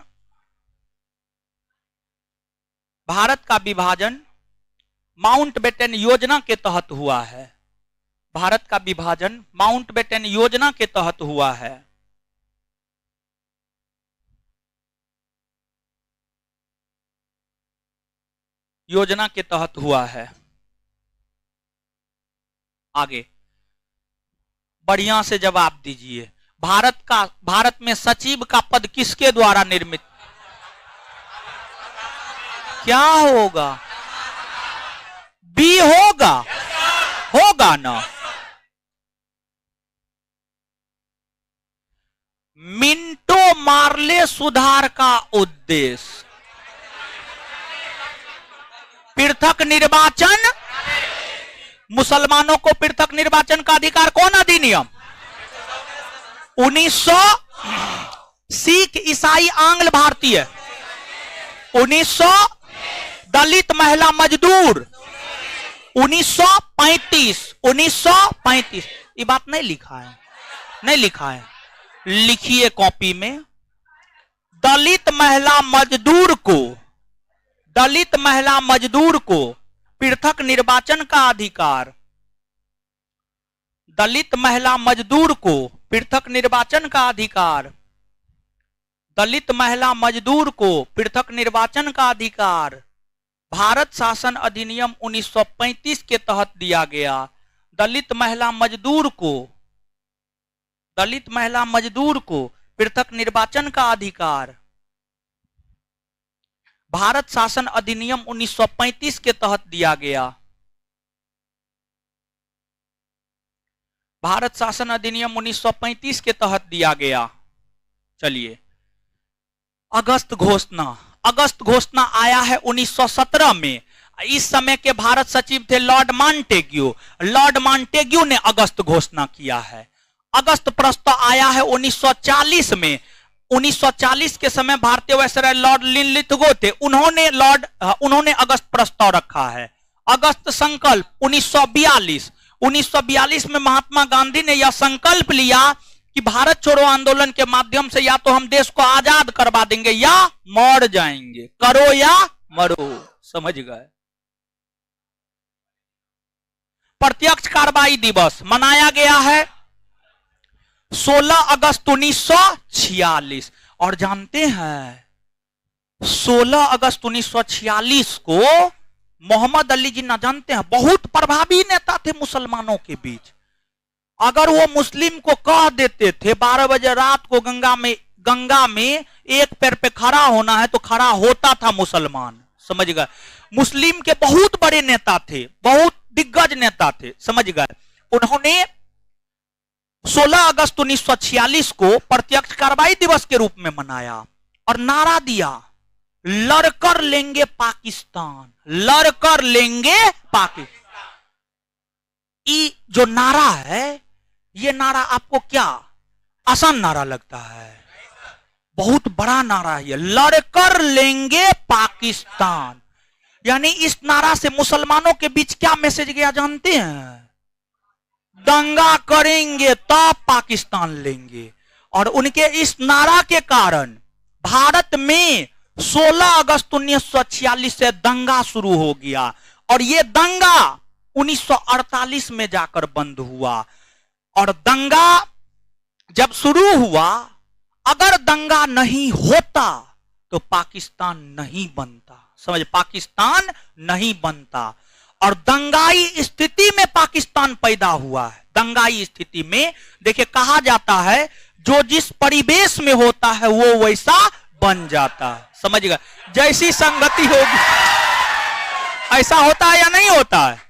भारत का विभाजन माउंटबेटन योजना के तहत हुआ है। भारत का विभाजन माउंटबेटन योजना के तहत हुआ है। योजना के तहत हुआ है। आगे बढ़िया से जवाब दीजिए। भारत में सचिव का पद किसके द्वारा निर्मित? क्या होगा? बी होगा, होगा ना। मिंटो मार्ले सुधार का उद्देश्य, पृथक निर्वाचन, मुसलमानों को पृथक निर्वाचन का अधिकार कौन अधिनियम? 1900, सिख ईसाई आंग्ल भारतीय 1900, दलित महिला मजदूर 1935। ये बात नहीं लिखा है, नहीं लिखा है, लिखिए कॉपी में। दलित महिला मजदूर को पृथक निर्वाचन का अधिकार, दलित महिला मजदूर को पृथक निर्वाचन का अधिकार, दलित महिला मजदूर को पृथक निर्वाचन का अधिकार भारत शासन अधिनियम 1935 के तहत दिया गया। दलित महिला मजदूर को पृथक निर्वाचन का अधिकार भारत शासन अधिनियम 1935 के तहत दिया गया। भारत शासन अधिनियम 1935 के तहत दिया गया। चलिए, अगस्त घोषणा आया है 1917 में। इस समय के भारत सचिव थे लॉर्ड मॉन्टेग्यू ने अगस्त घोषणा किया है। अगस्त प्रस्ताव आया है 1940 में। 1940 के समय भारतीय वायसराय लॉर्ड लिनलिथगो थे, उन्होंने अगस्त प्रस्ताव रखा है। अगस्त संकल्प 1942 में महात्मा गांधी ने यह संकल्प लिया कि भारत छोड़ो आंदोलन के माध्यम से या तो हम देश को आजाद करवा देंगे या मर जाएंगे, करो या मरो। समझ गए? प्रत्यक्ष कार्रवाई दिवस मनाया गया है 16 अगस्त 1946। और जानते हैं 16 अगस्त 1946 को मोहम्मद अली जिन्ना जानते हैं, बहुत प्रभावी नेता थे मुसलमानों के बीच। अगर वो मुस्लिम को कह देते थे 12 बजे रात को गंगा में एक पैर पे खड़ा होना है तो खड़ा होता था मुसलमान। समझ गए? मुस्लिम के बहुत बड़े नेता थे, बहुत दिग्गज नेता थे। समझ गए? उन्होंने 16 अगस्त 1946 को प्रत्यक्ष कार्रवाई दिवस के रूप में मनाया और नारा दिया, लड़कर लेंगे पाकिस्तान, लड़कर लेंगे पाकिस्तान। ये जो नारा है, ये नारा आपको क्या आसान नारा लगता है? बहुत बड़ा नारा है, लड़कर लेंगे पाकिस्तान। यानी इस नारा से मुसलमानों के बीच क्या मैसेज गया जानते हैं? दंगा करेंगे तब पाकिस्तान लेंगे। और उनके इस नारा के कारण भारत में 16 अगस्त 1946 से दंगा शुरू हो गया और यह दंगा 1948 में जाकर बंद हुआ। और दंगा जब शुरू हुआ, अगर दंगा नहीं होता तो पाकिस्तान नहीं बनता। समझ? पाकिस्तान नहीं बनता। और दंगाई स्थिति में पाकिस्तान पैदा हुआ है। दंगाई स्थिति में देखिए, कहा जाता है जो जिस परिवेश में होता है वो वैसा बन जाता है। समझ गए? जैसी संगति होगी ऐसा होता है या नहीं होता है?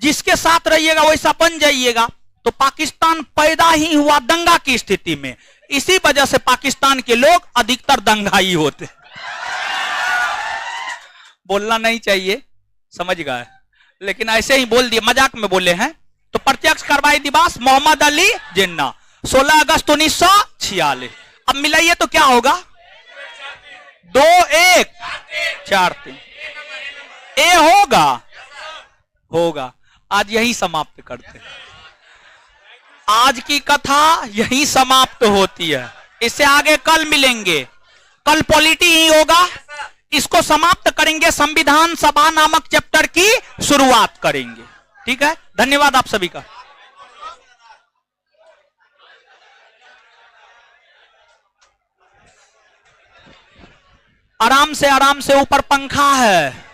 जिसके साथ रहिएगा वैसा बन जाइएगा। तो पाकिस्तान पैदा ही हुआ दंगा की स्थिति में। इसी वजह से पाकिस्तान के लोग अधिकतर दंगाई होते। बोलना नहीं चाहिए, समझ गए, लेकिन ऐसे ही बोल दिए, मजाक में बोले हैं। तो प्रत्यक्ष कार्रवाई दिवस मोहम्मद अली जिन्ना 16 अगस्त 1946। अब मिलाइए तो क्या होगा? 2 1 4 3 ए होगा। आज यही समाप्त करते हैं। आज की कथा यही समाप्त होती है। इससे आगे कल मिलेंगे, कल पॉलिटी ही होगा। इसको समाप्त करेंगे, संविधान सभा नामक चैप्टर की शुरुआत करेंगे। ठीक है, धन्यवाद आप सभी का। आराम से ऊपर पंखा है।